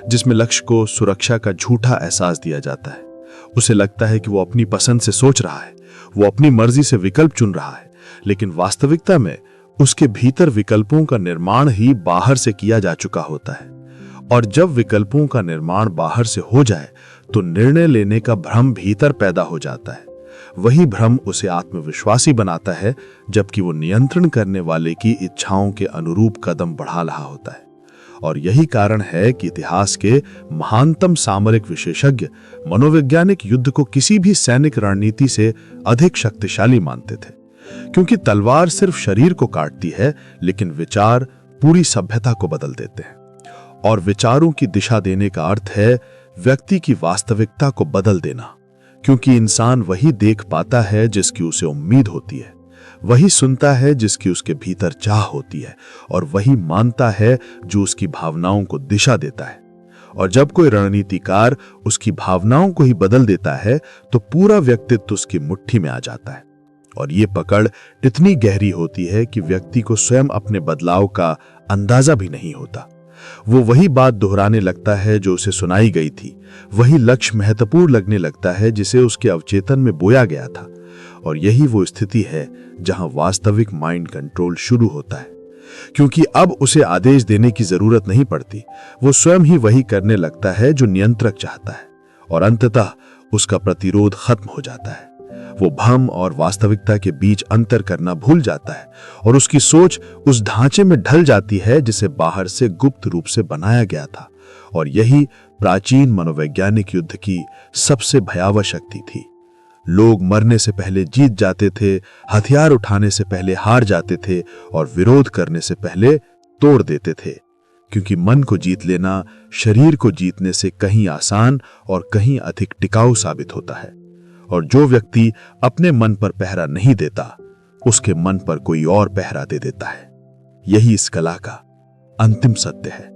जिसमें लक्ष्य को सुरक्षा का झूठा एहसास दिया जाता है। उसे लगता है कि वो अपनी पसंद से सोच रहा है, वो अपनी मर्जी से विकल्प चुन रहा है, लेकिन वास्तविकता में उसके भीतर विकल्पों का निर्माण ही बाहर से किया जा चुका होता है। और जब विकल्पों का निर्माण बाहर से हो जाए तो निर्णय लेने का भ्रम भीतर पैदा हो जाता है। वही भ्रम उसे आत्मविश्वासी बनाता है, जबकि वो नियंत्रण करने वाले की इच्छाओं के अनुरूप कदम बढ़ा रहा होता है। और यही कारण है कि इतिहास के महानतम सामरिक विशेषज्ञ मनोवैज्ञानिक युद्ध को किसी भी सैनिक रणनीति से अधिक शक्तिशाली मानते थे, क्योंकि तलवार सिर्फ शरीर को काटती है, लेकिन विचार पूरी सभ्यता को बदल देते हैं। और विचारों की दिशा देने का अर्थ है व्यक्ति की वास्तविकता को बदल देना, क्योंकि इंसान वही देख पाता है जिसकी उसे उम्मीद होती है, वही सुनता है जिसकी उसके भीतर चाह होती है, और वही मानता है जो उसकी भावनाओं को दिशा देता है। और जब कोई रणनीतिकार उसकी भावनाओं को ही बदल देता है तो पूरा व्यक्तित्व उसकी मुट्ठी में आ जाता है। और ये पकड़ इतनी गहरी होती है कि व्यक्ति को स्वयं अपने बदलाव का अंदाजा भी नहीं होता। वो वही बात दोहराने लगता है जो उसे सुनाई गई थी, वही लक्ष्य महत्वपूर्ण लगने लगता है जिसे उसके अवचेतन में बोया गया था। और यही वो स्थिति है जहां वास्तविक माइंड कंट्रोल शुरू होता है, क्योंकि अब उसे आदेश देने की जरूरत नहीं पड़ती, वो स्वयं ही वही करने लगता है जो नियंत्रक चाहता है, और अंततः उसका प्रतिरोध खत्म हो जाता है। वो भ्रम और वास्तविकता के बीच अंतर करना भूल जाता है और उसकी सोच उस ढांचे में ढल जाती है जिसे बाहर से गुप्त रूप से बनाया गया था। और यही प्राचीन मनोवैज्ञानिक युद्ध की सबसे भयावह शक्ति थी। लोग मरने से पहले जीत जाते थे, हथियार उठाने से पहले हार जाते थे और विरोध करने से पहले तोड़ देते थे, क्योंकि मन को जीत लेना शरीर को जीतने से कहीं आसान और कहीं अधिक टिकाऊ साबित होता है। और जो व्यक्ति अपने मन पर पहरा नहीं देता, उसके मन पर कोई और पहरा दे देता है। यही इस कला का अंतिम सत्य है।